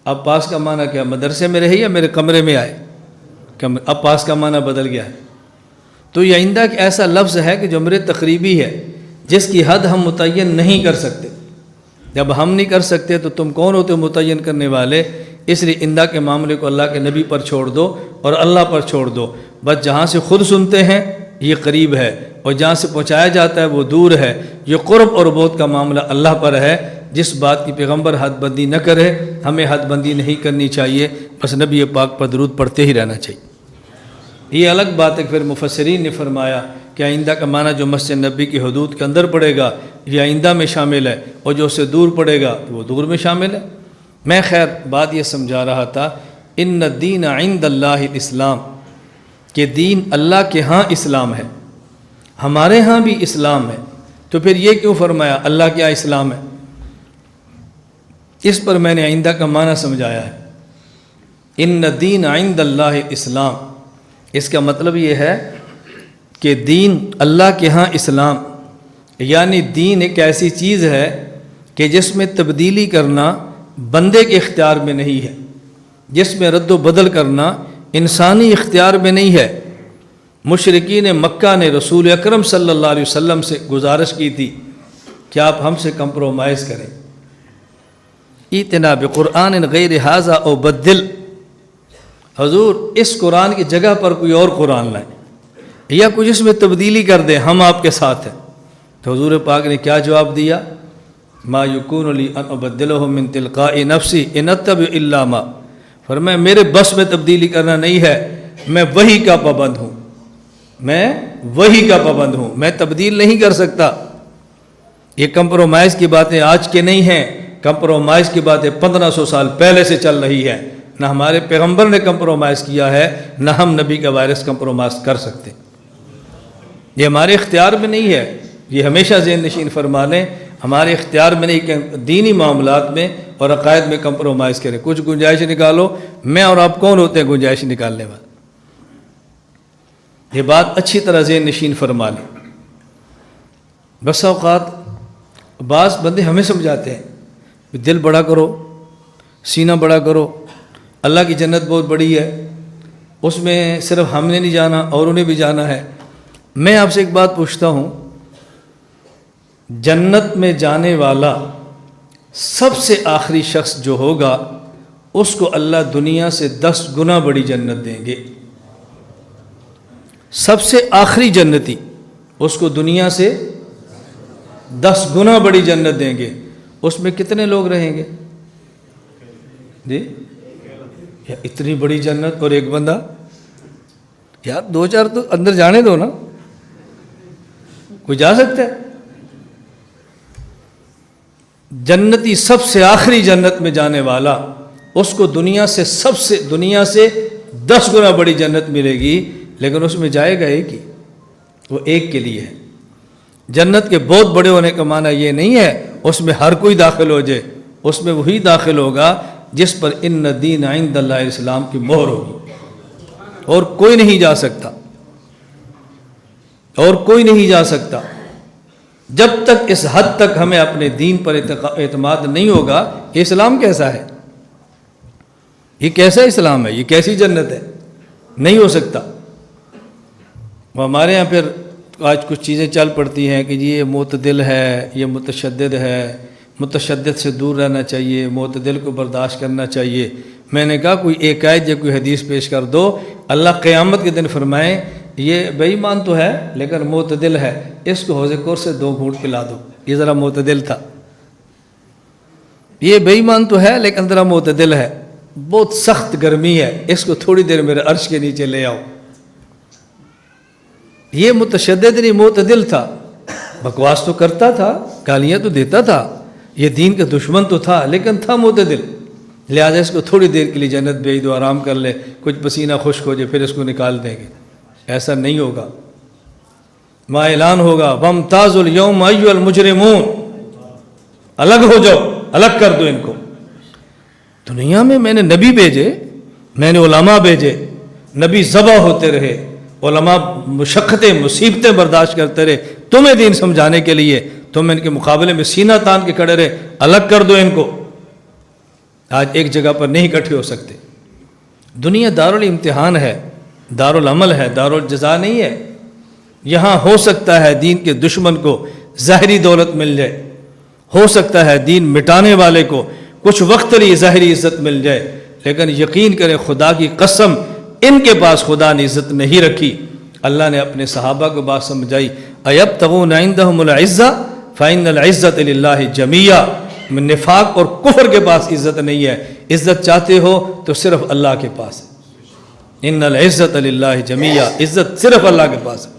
اب پاس کا معنی کیا؟ مدرسے میں رہے یا میرے کمرے میں آئے؟ اب پاس کا معنی بدل گیا ہے۔ تو یہ آئندہ ایک ایسا لفظ ہے کہ جو امر تقریبی ہے، جس کی حد ہم متعین نہیں کر سکتے۔ جب ہم نہیں کر سکتے تو تم کون ہوتے متعین کرنے والے؟ اس لیے آئندہ کے معاملے کو اللہ کے نبی پر چھوڑ دو اور اللہ پر چھوڑ دو۔ بس جہاں سے خود سنتے ہیں یہ قریب ہے، اور جہاں سے پہنچایا جاتا ہے وہ دور ہے۔ یہ قرب اور بعد کا معاملہ اللہ پر ہے۔ جس بات کی پیغمبر حد بندی نہ کرے، ہمیں حد بندی نہیں کرنی چاہیے، بس نبی پاک پر درود پڑھتے ہی رہنا چاہیے۔ یہ الگ بات ہے کہ پھر مفسرین نے فرمایا کہ آئندہ کا معنی جو مسجد نبی کی حدود کے اندر پڑے گا یہ آئندہ میں شامل ہے، اور جو اس سے دور پڑے گا وہ دور میں شامل ہے۔ میں خیر بات یہ سمجھا رہا تھا، ان الدین عند اللہ الاسلام، کہ دین اللہ کے ہاں اسلام ہے، ہمارے ہاں بھی اسلام ہے۔ تو پھر یہ کیوں فرمایا اللہ کیا اسلام ہے؟ اس پر میں نے آئندہ کا معنی سمجھایا ہے۔ ان الدین عند اللہ الاسلام، اس کا مطلب یہ ہے کہ دین اللہ کے ہاں اسلام، یعنی دین ایک ایسی چیز ہے کہ جس میں تبدیلی کرنا بندے کے اختیار میں نہیں ہے، جس میں رد و بدل کرنا انسانی اختیار میں نہیں ہے۔ مشرکین مکہ نے رسول اکرم صلی اللہ علیہ وسلم سے گزارش کی تھی کہ آپ ہم سے کمپرومائز کریں، ائتنا بقرآن غیر ھذا او بدل، حضور اس قرآن کی جگہ پر کوئی اور قرآن لائیں یا کچھ اس میں تبدیلی کر دیں، ہم آپ کے ساتھ ہیں۔ تو حضور پاک نے کیا جواب دیا؟ ما یکون لی ان ابدلہ من تلقاء نفسی ان اتبع الا ما، فرمایا میرے بس میں تبدیلی کرنا نہیں ہے، میں وحی کا پابند ہوں، میں وحی کا پابند ہوں، میں تبدیل نہیں کر سکتا۔ یہ کمپرومائز کی باتیں آج کے نہیں ہیں، کمپرومائز کی باتیں 1500 سال پہلے سے چل رہی ہے۔ نہ ہمارے پیغمبر نے کمپرومائز کیا ہے، نہ ہم نبی کا وائرس کمپرومائز کر سکتے۔ یہ ہمارے اختیار میں نہیں ہے، یہ ہمیشہ ذہن نشین فرما لیں، ہمارے اختیار میں نہیں کہ دینی معاملات میں اور عقائد میں کمپرومائز کریں۔ کچھ گنجائش نکالو، میں اور آپ کون ہوتے ہیں گنجائش نکالنے والے؟ یہ بات اچھی طرح ذہن نشین فرما لیں۔ بس اوقات بعض بندے ہمیں سمجھاتے ہیں دل بڑا کرو، سینہ بڑا کرو، اللہ کی جنت بہت بڑی ہے، اس میں صرف ہم نے نہیں جانا اوروں نے بھی جانا ہے۔ میں آپ سے ایک بات پوچھتا ہوں، جنت میں جانے والا سب سے آخری شخص جو ہوگا اس کو اللہ دنیا سے 10 گنا بڑی جنت دیں گے۔ سب سے آخری جنتی اس کو دنیا سے 10 گنا بڑی جنت دیں گے، اس میں کتنے لوگ رہیں گے جی؟ یا اتنی بڑی جنت اور ایک بندہ؟ یار 2-4 تو اندر جانے دو نا، کوئی جا سکتا ہے؟ جنتی سب سے آخری جنت میں جانے والا، اس کو دنیا سے 10 گنا بڑی جنت ملے گی، لیکن اس میں جائے گا ایک ہی، وہ ایک کے لیے ہے۔ جنت کے بہت بڑے ہونے کا معنی یہ نہیں ہے اس میں ہر کوئی داخل ہو جائے، اس میں وہی داخل ہوگا جس پر ان الدین عند اللہ الاسلام کی مہر ہوگی، اور کوئی نہیں جا سکتا، اور کوئی نہیں جا سکتا۔ جب تک اس حد تک ہمیں اپنے دین پر اعتماد نہیں ہوگا، یہ اسلام کیسا ہے، یہ کیسا اسلام ہے، یہ کیسی جنت ہے؟ نہیں ہو سکتا۔ ہمارے ہاں پھر آج کچھ چیزیں چل پڑتی ہیں کہ جی یہ معتدل ہے، یہ متشدد ہے، متشدد سے دور رہنا چاہیے، معتدل کو برداشت کرنا چاہیے۔ میں نے کہا کوئی ایک آیت یا کوئی حدیث پیش کر دو، اللہ قیامت کے دن فرمائیں یہ بے ایمان تو ہے لیکن معتدل ہے، اس کو حوض کوثر سے 2 گھونٹ پلا دو، یہ ذرا معتدل تھا۔ یہ بے ایمان تو ہے لیکن ذرا معتدل ہے، بہت سخت گرمی ہے، اس کو تھوڑی دیر میرے عرش کے نیچے لے آؤ۔ یہ متشدد نہیں، معتدل تھا، بکواس تو کرتا تھا، گالیاں تو دیتا تھا، یہ دین کا دشمن تو تھا لیکن تھا معتدل، لہٰذا اس کو تھوڑی دیر کے لیے جنت بھیج دو، آرام کر لے، کچھ پسینہ خشک ہو جائے پھر اس کو نکال دیں گے۔ ایسا نہیں ہوگا، وہاں اعلان ہوگا وَامْتَازُوا الْيَوْمَ أَيُّهَا الْمُجْرِمُونَ، الگ ہو جاؤ، الگ کر دو ان کو۔ دنیا میں میں نے نبی بھیجے، میں نے علماء بھیجے، نبی ذبح ہوتے رہے، علماء مشقتیں مصیبتیں برداشت کرتے رہے تمہیں دین سمجھانے کے لیے، تم ان کے مقابلے میں سینہ تان کے کھڑے رہے، الگ کر دو ان کو۔ آج ایک جگہ پر نہیں اکٹھے ہو سکتے۔ دنیا دارالامتحان ہے، دارالعمل ہے، دارالجزا نہیں ہے۔ یہاں ہو سکتا ہے دین کے دشمن کو ظاہری دولت مل جائے، ہو سکتا ہے دین مٹانے والے کو کچھ وقت لیے ظاہری عزت مل جائے، لیکن یقین کریں خدا کی قسم ان کے پاس خدا نے عزت نہیں رکھی۔ اللہ نے اپنے صحابہ کو بات سمجھائی ایبتغون عندہم العزہ فإن العزۃ للہ جمیعا۔ نفاق اور کفر کے پاس عزت نہیں ہے، عزت چاہتے ہو تو صرف اللہ کے پاس ہے۔ ان العزۃ للہ جمیعا، عزت صرف اللہ کے پاس ہے۔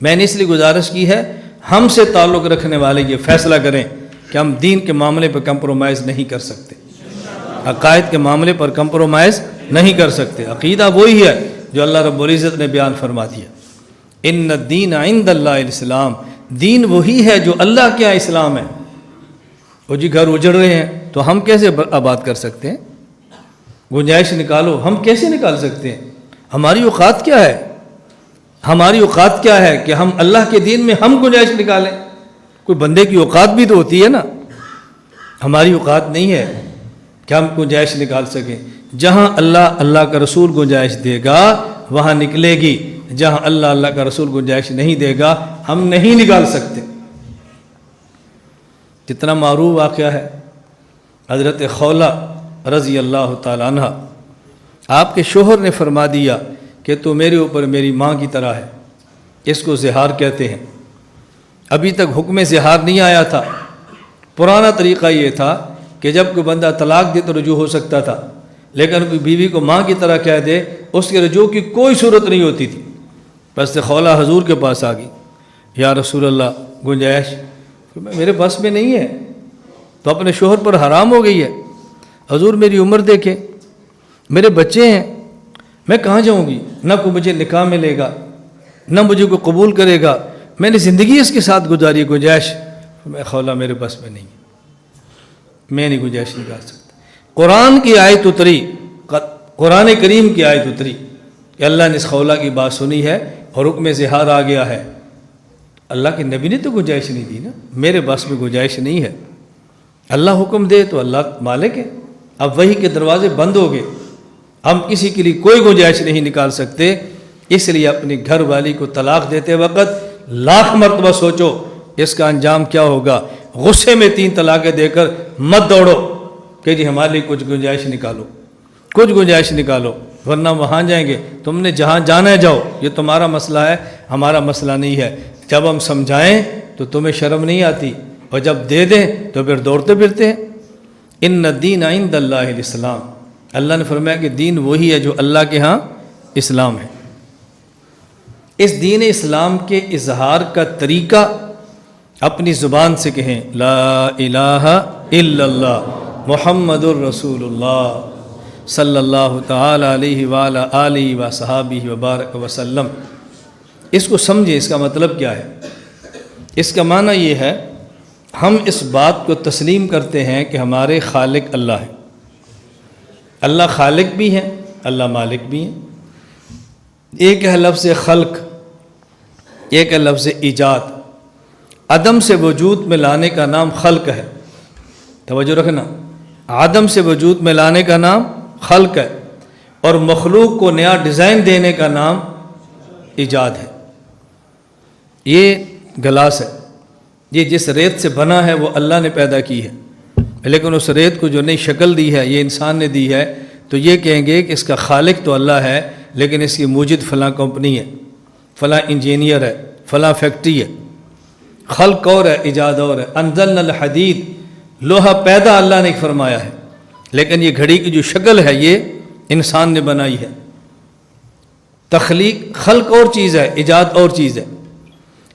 میں نے اس لیے گزارش کی ہے ہم سے تعلق رکھنے والے یہ فیصلہ کریں کہ ہم دین کے معاملے پر کمپرومائز نہیں کر سکتے، عقائد کے معاملے پر کمپرومائز نہیں کر سکتے۔ عقیدہ وہی ہے جو اللہ رب العزت نے بیان فرما دیا، ان الدین عند اللہ الاسلام، دین وہی ہے جو اللہ کے اسلام ہے۔ وہ جی گھر اجڑ رہے ہیں تو ہم کیسے آباد کر سکتے ہیں؟ گنجائش نکالو، ہم کیسے نکال سکتے ہیں؟ ہماری اوقات کیا ہے؟ ہماری اوقات کیا ہے کہ ہم اللہ کے دین میں ہم گنجائش نکالیں؟ کوئی بندے کی اوقات بھی تو ہوتی ہے نا، ہماری اوقات نہیں ہے کہ ہم گنجائش نکال سکیں۔ جہاں اللہ کا رسول گنجائش دے گا وہاں نکلے گی، جہاں اللہ کا رسول گنجائش نہیں دے گا ہم نہیں نکال سکتے۔ کتنا معروف واقعہ ہے، حضرت خولہ رضی اللہ تعالیٰ عنہ، آپ کے شوہر نے فرما دیا کہ تو میرے اوپر میری ماں کی طرح ہے، اس کو زہار کہتے ہیں۔ ابھی تک حکم زہار نہیں آیا تھا، پرانا طریقہ یہ تھا کہ جب کوئی بندہ طلاق دے تو رجوع ہو سکتا تھا، لیکن کوئی بیوی کو ماں کی طرح کہہ دے اس کے رجوع کی کوئی صورت نہیں ہوتی تھی۔ بس خولہ حضور کے پاس آ گئی، یا رسول اللہ گنجائش؟ میرے بس میں نہیں ہے، تو اپنے شوہر پر حرام ہو گئی ہے۔ حضور میری عمر دیکھیں، میرے بچے ہیں، میں کہاں جاؤں گی؟ نہ کوئی مجھے نکاح ملے گا، نہ مجھے کوئی قبول کرے گا، میں نے زندگی اس کے ساتھ گزاری، گنجائش؟ میں خولہ میرے بس میں نہیں، میں نہیں گنجائش نکال سکتا۔ قرآن کی آیت اتری، قرآن کریم کی آیت اتری کہ اللہ نے اس خولہ کی بات سنی ہے اور حکم زہار آ گیا ہے۔ اللہ کے نبی نے تو گنجائش نہیں دی نا، میرے بس میں گنجائش نہیں ہے۔ اللہ حکم دے تو اللہ مالک ہے۔ اب وحی کے دروازے بند ہو گئے، ہم کسی کے لیے کوئی گنجائش نہیں نکال سکتے، اس لیے اپنی گھر والی کو طلاق دیتے وقت لاکھ مرتبہ سوچو اس کا انجام کیا ہوگا۔ غصے میں 3 طلاقیں دے کر مت دوڑو کہ جی ہمارے لیے کچھ گنجائش نکالو، کچھ گنجائش نکالو، ورنہ وہاں جائیں گے۔ تم نے جہاں جانا ہے جاؤ، یہ تمہارا مسئلہ ہے، ہمارا مسئلہ نہیں ہے۔ جب ہم سمجھائیں تو تمہیں شرم نہیں آتی، اور جب دے دیں تو پھر دوڑتے پھرتے ہیں۔ ان الدین عند اللہ الاسلام، اللہ نے فرمایا کہ دین وہی ہے جو اللہ کے ہاں اسلام ہے۔ اس دین اسلام کے اظہار کا طریقہ اپنی زبان سے کہیں، لا الہ الا اللہ محمد الرسول اللہ صلی اللہ تعالی علیہ وآلہ آلہ وصحابہ وبارک وسلم۔ اس کو سمجھیں، اس کا مطلب کیا ہے؟ اس کا معنی یہ ہے، ہم اس بات کو تسلیم کرتے ہیں کہ ہمارے خالق اللہ ہے۔ اللہ خالق بھی ہے، اللہ مالک بھی ہے۔ ایک ہے لفظ خلق، ایک ہے لفظ ایجاد۔ عدم سے وجود میں لانے کا نام خلق ہے، توجہ رکھنا، عدم سے وجود میں لانے کا نام خلق ہے، اور مخلوق کو نیا ڈیزائن دینے کا نام ایجاد ہے۔ یہ گلاس ہے، یہ جس ریت سے بنا ہے وہ اللہ نے پیدا کی ہے، لیکن اس ریت کو جو نئی شکل دی ہے یہ انسان نے دی ہے، تو یہ کہیں گے کہ اس کا خالق تو اللہ ہے، لیکن اس کی موجد فلاں کمپنی ہے، فلاں انجینئر ہے، فلاں فیکٹری ہے۔ خلق اور ہے، ایجاد اور ہے۔ انزلنا الحدید، لوہا پیدا اللہ نے فرمایا ہے، لیکن یہ گھڑی کی جو شکل ہے یہ انسان نے بنائی ہے۔ تخلیق، خلق اور چیز ہے، ایجاد اور چیز ہے۔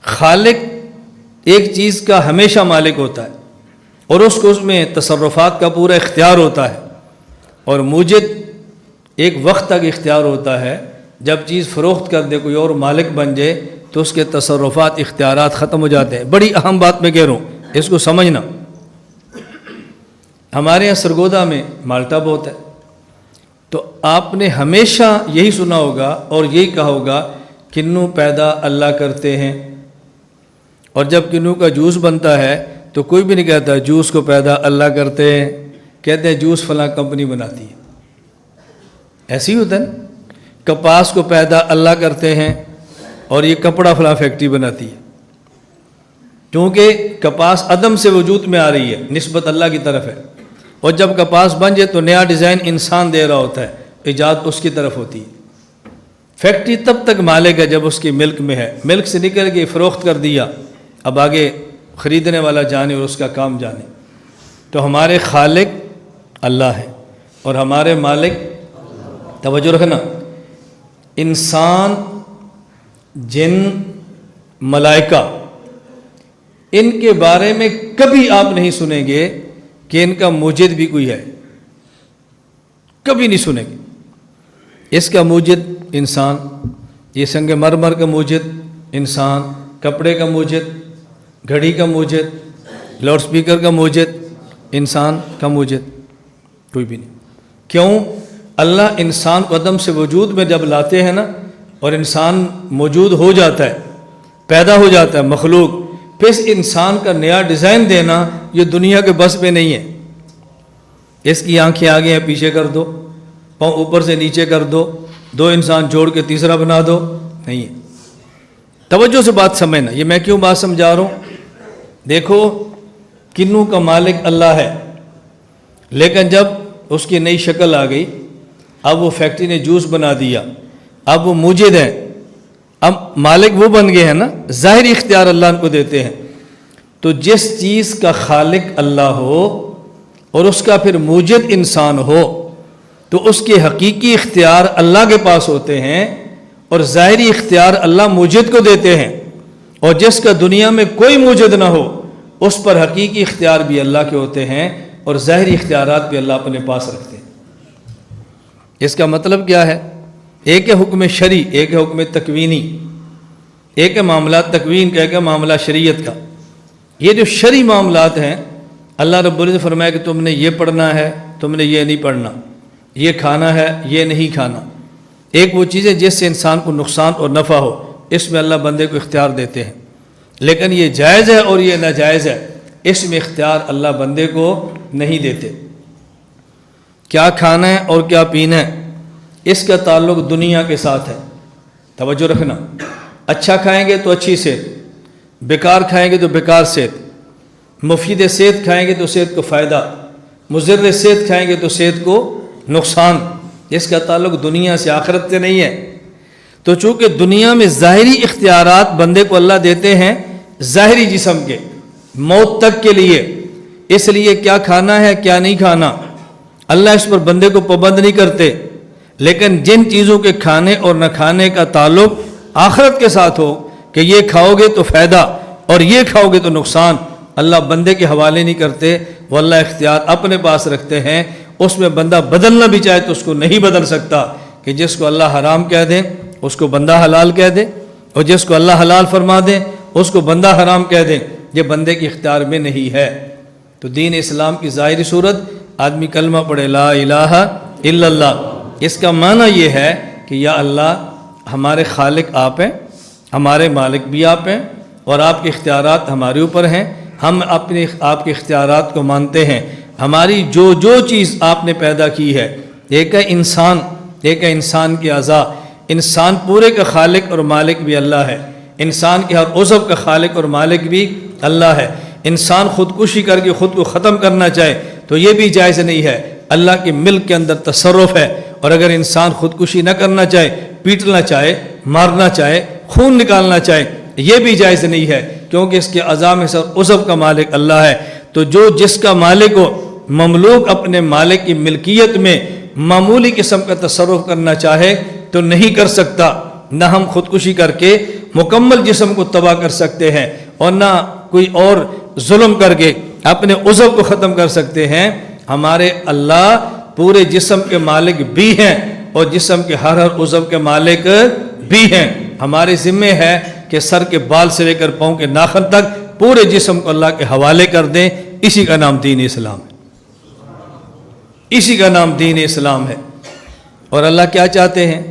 خالق ایک چیز کا ہمیشہ مالک ہوتا ہے، اور اس کو اس میں تصرفات کا پورا اختیار ہوتا ہے، اور موجد ایک وقت تک اختیار ہوتا ہے، جب چیز فروخت کر دے، کوئی اور مالک بن جائے تو اس کے تصرفات، اختیارات ختم ہو جاتے ہیں۔ بڑی اہم بات میں کہہ رہا ہوں، اس کو سمجھنا۔ ہمارے یہاں سرگودا میں مالٹا بہت ہے، تو آپ نے ہمیشہ یہی سنا ہوگا اور یہی کہا ہوگا، کنو پیدا اللہ کرتے ہیں۔ اور جب کنو کا جوس بنتا ہے تو کوئی بھی نہیں کہتا جوس کو پیدا اللہ کرتے ہیں، کہتے ہیں جوس فلاں کمپنی بناتی ہے۔ ایسے ہی ہوتا ہے نا، کپاس کو پیدا اللہ کرتے ہیں اور یہ کپڑا فلاں فیکٹری بناتی ہے، کیونکہ کپاس عدم سے وجود میں آ رہی ہے، نسبت اللہ کی طرف ہے، اور جب کپاس بن جائے تو نیا ڈیزائن انسان دے رہا ہوتا ہے، ایجاد اس کی طرف ہوتی ہے۔ فیکٹری تب تک مالک ہے جب اس کی ملک میں ہے، ملک سے نکل کے فروخت کر دیا، اب آگے خریدنے والا جانے اور اس کا کام جانے۔ تو ہمارے خالق اللہ ہے اور ہمارے مالک، توجہ رکھنا، انسان، جن، ملائکہ، ان کے بارے میں کبھی آپ نہیں سنیں گے کہ ان کا موجد بھی کوئی ہے، کبھی نہیں سنیں گے۔ اس کا موجد انسان، یہ سنگ مرمر کا موجد انسان، کپڑے کا موجد، گھڑی کا موجد، لاؤڈ سپیکر کا موجد انسان کا موجد کوئی بھی نہیں۔ کیوں؟ اللہ انسان کو عدم سے وجود میں جب لاتے ہیں نا، اور انسان موجود ہو جاتا ہے، پیدا ہو جاتا ہے مخلوق، پھر اس انسان کا نیا ڈیزائن دینا یہ دنیا کے بس میں نہیں ہے۔ اس کی آنکھیں آگے ہیں پیچھے کر دو، پاؤں اوپر سے نیچے کر دو، دو انسان جوڑ کے تیسرا بنا دو، نہیں ہے۔ توجہ سے بات سمجھنا، یہ میں کیوں بات سمجھا رہا ہوں؟ دیکھو، کنوں کا مالک اللہ ہے، لیکن جب اس کی نئی شکل آ گئی، اب وہ فیکٹری نے جوس بنا دیا، اب وہ موجد ہے، اب مالک وہ بن گئے ہیں نا، ظاہری اختیار اللہ ان کو دیتے ہیں۔ تو جس چیز کا خالق اللہ ہو اور اس کا پھر موجد انسان ہو، تو اس کے حقیقی اختیار اللہ کے پاس ہوتے ہیں، اور ظاہری اختیار اللہ موجد کو دیتے ہیں، اور جس کا دنیا میں کوئی موجد نہ ہو اس پر حقیقی اختیار بھی اللہ کے ہوتے ہیں، اور ظاہری اختیارات بھی اللہ اپنے پاس رکھتے ہیں۔ اس کا مطلب کیا ہے؟ ایک ہے حکم شرعی، ایک ہے حکم تکوینی، ایک ہے معاملات تکوین کا، ایک ہے معاملہ شریعت کا۔ یہ جو شرعی معاملات ہیں، اللہ رب العزت نے فرمایا کہ تم نے یہ پڑھنا ہے، تم نے یہ نہیں پڑھنا، یہ کھانا ہے، یہ نہیں کھانا۔ ایک وہ چیزیں جس سے انسان کو نقصان اور نفع ہو، اس میں اللہ بندے کو اختیار دیتے ہیں، لیکن یہ جائز ہے اور یہ ناجائز ہے، اس میں اختیار اللہ بندے کو نہیں دیتے۔ کیا کھانا ہے اور کیا پینا ہے، اس کا تعلق دنیا کے ساتھ ہے، توجہ رکھنا۔ اچھا کھائیں گے تو اچھی صحت، بیکار کھائیں گے تو بیکار صحت، مفید صحت کھائیں گے تو صحت کو فائدہ، مضر صحت کھائیں گے تو صحت کو نقصان۔ اس کا تعلق دنیا سے، آخرت سے نہیں ہے۔ تو چونکہ دنیا میں ظاہری اختیارات بندے کو اللہ دیتے ہیں، ظاہری جسم کے، موت تک کے لیے، اس لیے کیا کھانا ہے کیا نہیں کھانا اللہ اس پر بندے کو پابند نہیں کرتے، لیکن جن چیزوں کے کھانے اور نہ کھانے کا تعلق آخرت کے ساتھ ہو کہ یہ کھاؤ گے تو فائدہ اور یہ کھاؤ گے تو نقصان، اللہ بندے کے حوالے نہیں کرتے، وہ اللہ اختیار اپنے پاس رکھتے ہیں۔ اس میں بندہ بدلنا بھی چاہے تو اس کو نہیں بدل سکتا، کہ جس کو اللہ حرام کہہ دے اس کو بندہ حلال کہہ دے، اور جس کو اللہ حلال فرما دے اس کو بندہ حرام کہہ دے، یہ بندے کے اختیار میں نہیں ہے۔ تو دین اسلام کی ظاہری صورت، آدمی کلمہ پڑھے لا الہ الا اللہ، اس کا معنی یہ ہے کہ یا اللہ ہمارے خالق آپ ہیں، ہمارے مالک بھی آپ ہیں، اور آپ کے اختیارات ہمارے اوپر ہیں، ہم آپ کے اختیارات کو مانتے ہیں۔ ہماری جو چیز آپ نے پیدا کی ہے، ایک ہے انسان کی اعضاء، انسان پورے کا خالق اور مالک بھی اللہ ہے، انسان کے ہر عضو کا خالق اور مالک بھی اللہ ہے۔ انسان خودکشی کر کے خود کو ختم کرنا چاہے تو یہ بھی جائز نہیں ہے، اللہ کے ملک کے اندر تصرف ہے، اور اگر انسان خودکشی نہ کرنا چاہے، پیٹنا چاہے، مارنا چاہے، خون نکالنا چاہے، یہ بھی جائز نہیں ہے، کیونکہ اس کے اعضاء میں سے عضو کا مالک اللہ ہے۔ تو جس کا مالک ہو، مملوک اپنے مالک کی ملکیت میں معمولی قسم کا تصرف کرنا چاہے تو نہیں کر سکتا۔ نہ ہم خودکشی کر کے مکمل جسم کو تباہ کر سکتے ہیں، اور نہ کوئی اور ظلم کر کے اپنے عضو کو ختم کر سکتے ہیں۔ ہمارے اللہ پورے جسم کے مالک بھی ہیں، اور جسم کے ہر عضو کے مالک بھی ہیں۔ ہمارے ذمہ ہے کہ سر کے بال سے لے کر پاؤں کے ناخن تک پورے جسم کو اللہ کے حوالے کر دیں۔ اسی کا نام دین اسلام ہے، اسی کا نام دین اسلام ہے۔ اور اللہ کیا چاہتے ہیں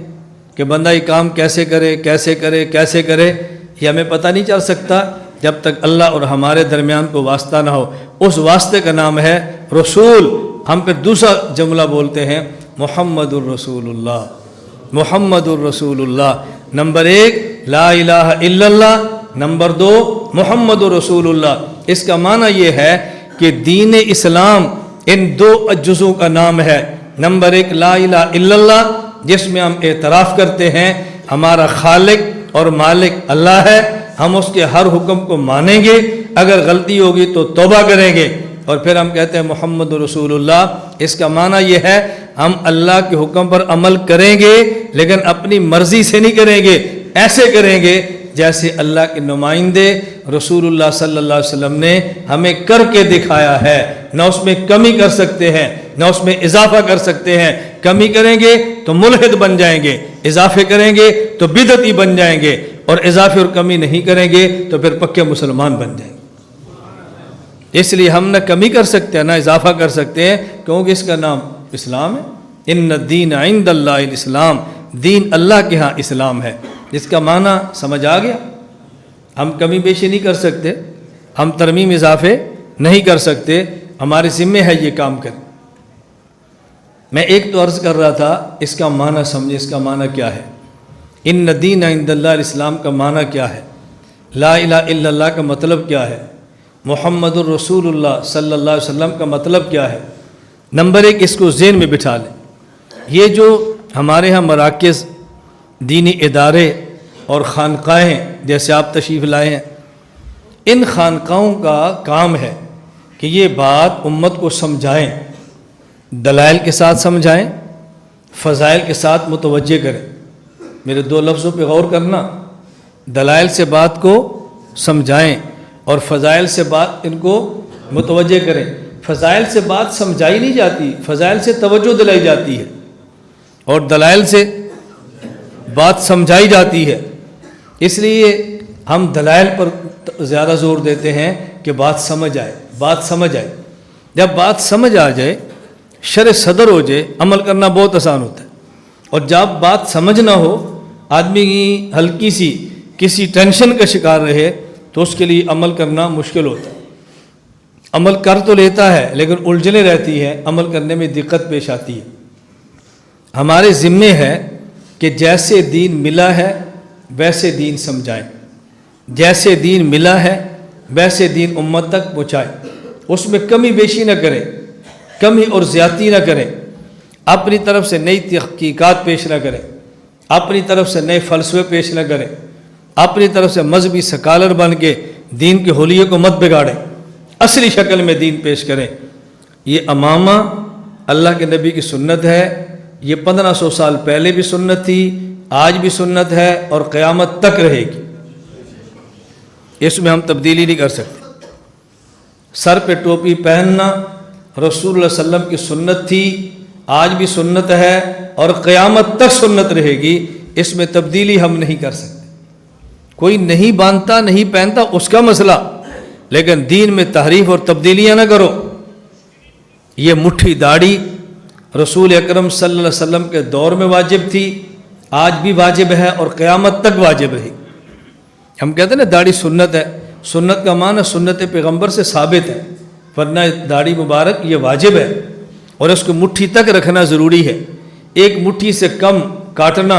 کہ بندہ یہ کام کیسے کرے کیسے کرے کیسے کرے، یہ ہمیں پتہ نہیں چل سکتا جب تک اللہ اور ہمارے درمیان کو واسطہ نہ ہو۔ اس واسطے کا نام ہے رسول۔ ہم پھر دوسرا جملہ بولتے ہیں محمد الرسول اللہ، محمد الرسول اللہ۔ نمبر 1 لا الہ الا اللہ، نمبر 2 محمد الرسول اللہ۔ اس کا معنی یہ ہے کہ دین اسلام ان 2 جزوں کا نام ہے۔ نمبر 1 لا الہ الا اللہ، جس میں ہم اعتراف کرتے ہیں ہمارا خالق اور مالک اللہ ہے، ہم اس کے ہر حکم کو مانیں گے، اگر غلطی ہوگی تو توبہ کریں گے، اور پھر ہم کہتے ہیں محمد رسول اللہ۔ اس کا معنی یہ ہے ہم اللہ کے حکم پر عمل کریں گے، لیکن اپنی مرضی سے نہیں کریں گے، ایسے کریں گے جیسے اللہ کے نمائندے رسول اللہ صلی اللہ علیہ وسلم نے ہمیں کر کے دکھایا ہے۔ نہ اس میں کمی کر سکتے ہیں نہ اس میں اضافہ کر سکتے ہیں۔ کمی کریں گے تو ملحد بن جائیں گے، اضافے کریں گے تو بدعتی بن جائیں گے، اور اضافے اور کمی نہیں کریں گے تو پھر پکے مسلمان بن جائیں گے۔ اس لیے ہم نہ کمی کر سکتے ہیں نہ اضافہ کر سکتے ہیں، کیونکہ اس کا نام اسلام ہے۔ ان الدین عند اللہ الاسلام، دین اللہ کے ہاں اسلام ہے۔ جس کا معنی سمجھ آ گیا؟ ہم کمی بیشی نہیں کر سکتے، ہم ترمیم اضافے نہیں کر سکتے، ہمارے ذمہ ہے یہ کام کریں۔ میں ایک تو عرض کر رہا تھا، اس کا معنی سمجھے، اس کا معنی کیا ہے؟ ان الدین عند اللہ الاسلام کا معنی کیا ہے؟ لا الہ الا اللہ کا مطلب کیا ہے؟ محمد الرسول اللہ صلی اللہ علیہ وسلم کا مطلب کیا ہے؟ نمبر 1 اس کو ذہن میں بٹھا لیں۔ یہ جو ہمارے ہاں مراکز، دینی ادارے اور خانقاہیں جیسے آپ تشریف لائے ہیں، ان خانقاہوں کا کام ہے کہ یہ بات امت کو سمجھائیں، دلائل کے ساتھ سمجھائیں، فضائل کے ساتھ متوجہ کریں۔ میرے 2 لفظوں پہ غور کرنا، دلائل سے بات کو سمجھائیں اور فضائل سے بات ان کو متوجہ کریں۔ فضائل سے بات سمجھائی نہیں جاتی، فضائل سے توجہ دلائی جاتی ہے، اور دلائل سے بات سمجھائی جاتی ہے۔ اس لیے ہم دلائل پر زیادہ زور دیتے ہیں کہ بات سمجھ آئے، بات سمجھ آئے۔ جب بات سمجھ آ جائے، شرح صدر ہو جائے، عمل کرنا بہت آسان ہوتا ہے۔ اور جب بات سمجھ نہ ہو، آدمی ہلکی سی کسی ٹینشن کا شکار رہے تو اس کے لیے عمل کرنا مشکل ہوتا ہے۔ عمل کر تو لیتا ہے لیکن الجھنیں رہتی ہیں، عمل کرنے میں دقت پیش آتی ہے۔ ہمارے ذمے ہے کہ جیسے دین ملا ہے ویسے دین سمجھائیں، جیسے دین ملا ہے ویسے دین امت تک پہنچائیں، اس میں کمی بیشی نہ کریں، کمی اور زیادتی نہ کریں، اپنی طرف سے نئی تحقیقات پیش نہ کریں، اپنی طرف سے نئے فلسفے پیش نہ کریں، اپنی طرف سے مذہبی سکالر بن کے دین کے حلیے کو مت بگاڑیں، اصلی شکل میں دین پیش کریں۔ یہ امامہ اللہ کے نبی کی سنت ہے، یہ 1500 سال پہلے بھی سنت تھی، آج بھی سنت ہے اور قیامت تک رہے گی، اس میں ہم تبدیلی نہیں کر سکتے۔ سر پہ ٹوپی پہننا رسول اللہ صلی اللہ علیہ وسلم کی سنت تھی، آج بھی سنت ہے اور قیامت تک سنت رہے گی، اس میں تبدیلی ہم نہیں کر سکتے۔ کوئی نہیں باندھتا نہیں پہنتا اس کا مسئلہ، لیکن دین میں تحریف اور تبدیلیاں نہ کرو۔ یہ مٹھی داڑھی رسول اکرم صلی اللہ علیہ وسلم کے دور میں واجب تھی، آج بھی واجب ہے اور قیامت تک واجب رہی۔ ہم کہتے ہیں نا داڑھی سنت ہے، سنت کا معنی سنت پیغمبر سے ثابت ہے، ورنہ داڑھی مبارک یہ واجب ہے اور اس کو مٹھی تک رکھنا ضروری ہے۔ ایک مٹھی سے کم کاٹنا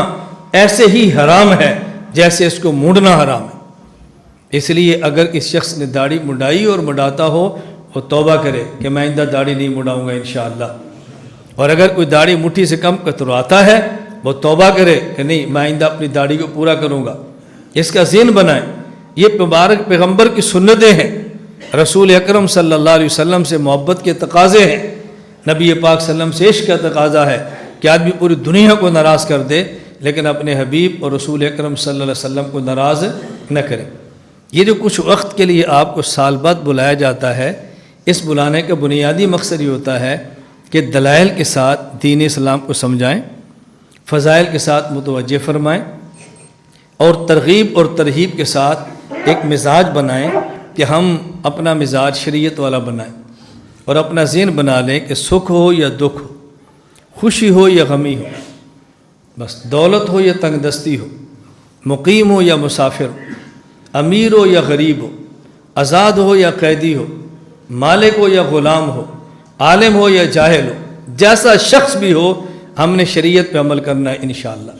ایسے ہی حرام ہے جیسے اس کو مونڈنا حرام ہے۔ اس لیے اگر کسی شخص نے داڑھی منڈائی اور منڈاتا ہو وہ توبہ کرے کہ میں آئندہ داڑھی نہیں منڈاؤں گا انشاءاللہ، اور اگر کوئی داڑھی مٹھی سے کم کتراتا ہے وہ توبہ کرے کہ نہیں میں آئندہ اپنی داڑھی کو پورا کروں گا۔ اس کا ذہن بنائیں، یہ مبارک پیغمبر کی سنتیں ہیں، رسول اکرم صلی اللہ علیہ وسلم سے محبت کے تقاضے ہیں، نبی پاک صلی اللہ علیہ وسلم سے عشق کا تقاضا ہے کہ آدمی پوری دنیا کو ناراض کر دے لیکن اپنے حبیب اور رسول اکرم صلی اللہ علیہ وسلم کو ناراض نہ کرے۔ یہ جو کچھ وقت کے لیے آپ کو سال بعد بلایا جاتا ہے، اس بلانے کا بنیادی مقصد یہ ہوتا ہے کہ دلائل کے ساتھ دین اسلام کو سمجھائیں، فضائل کے ساتھ متوجہ فرمائیں اور ترغیب اور ترہیب کے ساتھ ایک مزاج بنائیں کہ ہم اپنا مزاج شریعت والا بنائیں اور اپنا ذہن بنا لیں کہ سکھ ہو یا دکھ ہو، خوشی ہو یا غمی ہو، بس دولت ہو یا تنگ دستی ہو، مقیم ہو یا مسافر ہو، امیر ہو یا غریب ہو، آزاد ہو یا قیدی ہو، مالک ہو یا غلام ہو، عالم ہو یا جاہل ہو، جیسا شخص بھی ہو ہم نے شریعت پہ عمل کرنا ہے انشاءاللہ۔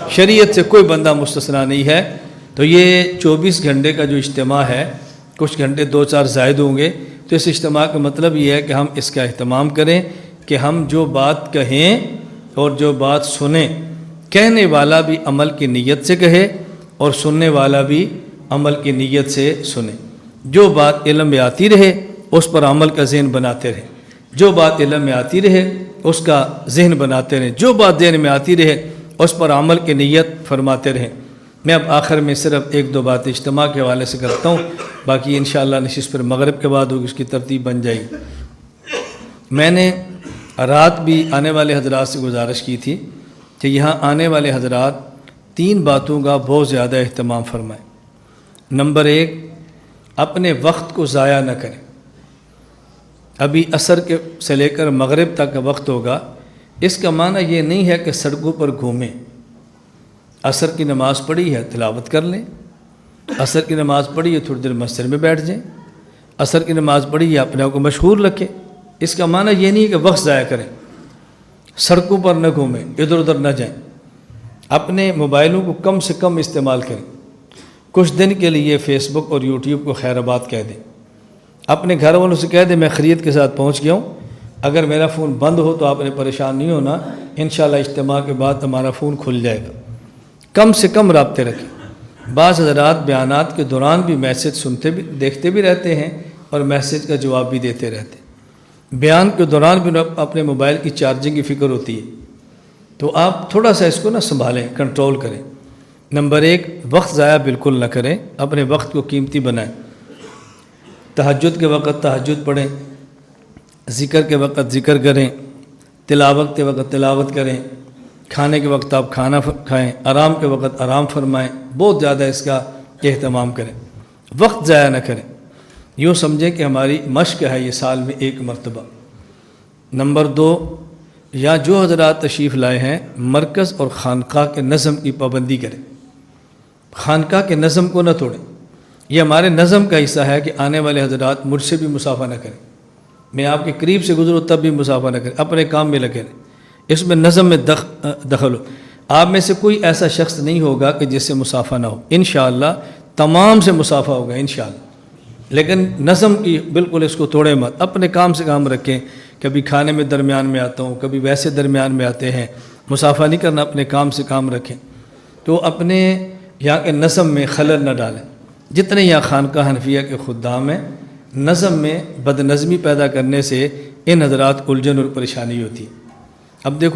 شریعت سے کوئی بندہ مستثنا نہیں ہے۔ تو یہ 24 گھنٹے کا جو اجتماع ہے، کچھ گھنٹے 2-4 زائد ہوں گے، تو اس اجتماع کا مطلب یہ ہے کہ ہم اس کا اہتمام کریں کہ ہم جو بات کہیں اور جو بات سنیں، کہنے والا بھی عمل کی نیت سے کہے اور سننے والا بھی عمل کی نیت سے سنے۔ جو بات علم میں آتی رہے اس پر عمل کا ذہن بناتے رہیں، جو بات علم میں آتی رہے اس کا ذہن بناتے رہیں، جو بات ذہن میں آتی رہے اس پر عمل کی نیت فرماتے رہیں۔ میں اب آخر میں صرف 1-2 بات اجتماع کے حوالے سے کرتا ہوں، باقی انشاءاللہ نشست پر مغرب کے بعد ہوگی، اس کی ترتیب بن جائے گی۔ میں نے رات بھی آنے والے حضرات سے گزارش کی تھی کہ یہاں آنے والے حضرات 3 باتوں کا بہت زیادہ اہتمام فرمائیں۔ نمبر 1، اپنے وقت کو ضائع نہ کریں۔ ابھی عصر سے لے کر مغرب تک کا وقت ہوگا، اس کا معنی یہ نہیں ہے کہ سڑکوں پر گھومیں۔ عصر کی نماز پڑھی ہے تلاوت کر لیں، عصر کی نماز پڑھی ہے تھوڑی دیر مسجد میں بیٹھ جائیں، عصر کی نماز پڑھی ہے اپنے آپ کو مشغول رکھیں۔ اس کا معنی یہ نہیں ہے کہ وقت ضائع کریں، سڑکوں پر نہ گھومیں، ادھر ادھر نہ جائیں، اپنے موبائلوں کو کم سے کم استعمال کریں۔ کچھ دن کے لیے فیس بک اور یوٹیوب کو خیر آباد کہہ دیں، اپنے گھر والوں سے کہہ دیں میں خرید کے ساتھ پہنچ گیا ہوں، اگر میرا فون بند ہو تو آپ نے پریشان نہیں ہونا، انشاءاللہ اجتماع کے بعد ہمارا فون کھل جائے گا۔ کم سے کم رابطے رکھیں۔ بعض حضرات بیانات کے دوران بھی میسج سنتے بھی دیکھتے بھی رہتے ہیں اور میسج کا جواب بھی دیتے رہتے ہیں۔ بیان کے دوران بھی اپنے موبائل کی چارجنگ کی فکر ہوتی ہے، تو آپ تھوڑا سا اس کو نہ سنبھالیں، کنٹرول کریں۔ نمبر 1، وقت ضائع بالکل نہ کریں، اپنے وقت کو قیمتی بنائیں۔ تہجد کے وقت تہجد پڑھیں، ذکر کے وقت ذکر کریں، تلاوت کے وقت تلاوت کریں، کھانے کے وقت آپ کھانا کھائیں، آرام کے وقت آرام فرمائیں، بہت زیادہ اس کا اہتمام کریں، وقت ضائع نہ کریں۔ یوں سمجھیں کہ ہماری مشق ہے یہ سال میں 1 مرتبہ۔ نمبر 2، یا جو حضرات تشریف لائے ہیں مرکز اور خانقاہ کے نظم کی پابندی کریں، خانقاہ کے نظم کو نہ توڑیں۔ یہ ہمارے نظم کا حصہ ہے کہ آنے والے حضرات مجھ سے بھی مصافحہ نہ کریں، میں آپ کے قریب سے گزروں تب بھی مصافحہ نہ کریں، اپنے کام میں لگے رہیں، اس میں نظم میں دخل ہو۔ آپ میں سے کوئی ایسا شخص نہیں ہوگا کہ جس سے مصافحہ نہ ہو، انشاءاللہ تمام سے مصافحہ ہوگا انشاءاللہ، لیکن نظم کی بالکل اس کو توڑے مت، اپنے کام سے کام رکھیں۔ کبھی کھانے میں درمیان میں آتا ہوں، کبھی ویسے درمیان میں آتے ہیں، مصافحہ نہیں کرنا، اپنے کام سے کام رکھیں۔ تو اپنے یہاں کے نظم میں خلل نہ ڈالیں۔ جتنے یہاں خانقاہ حنفیہ کے خدام ہیں، نظم میں بد نظمی پیدا کرنے سے ان حضرات الجھن اور پریشانی ہوتی ہے۔ اب دیکھو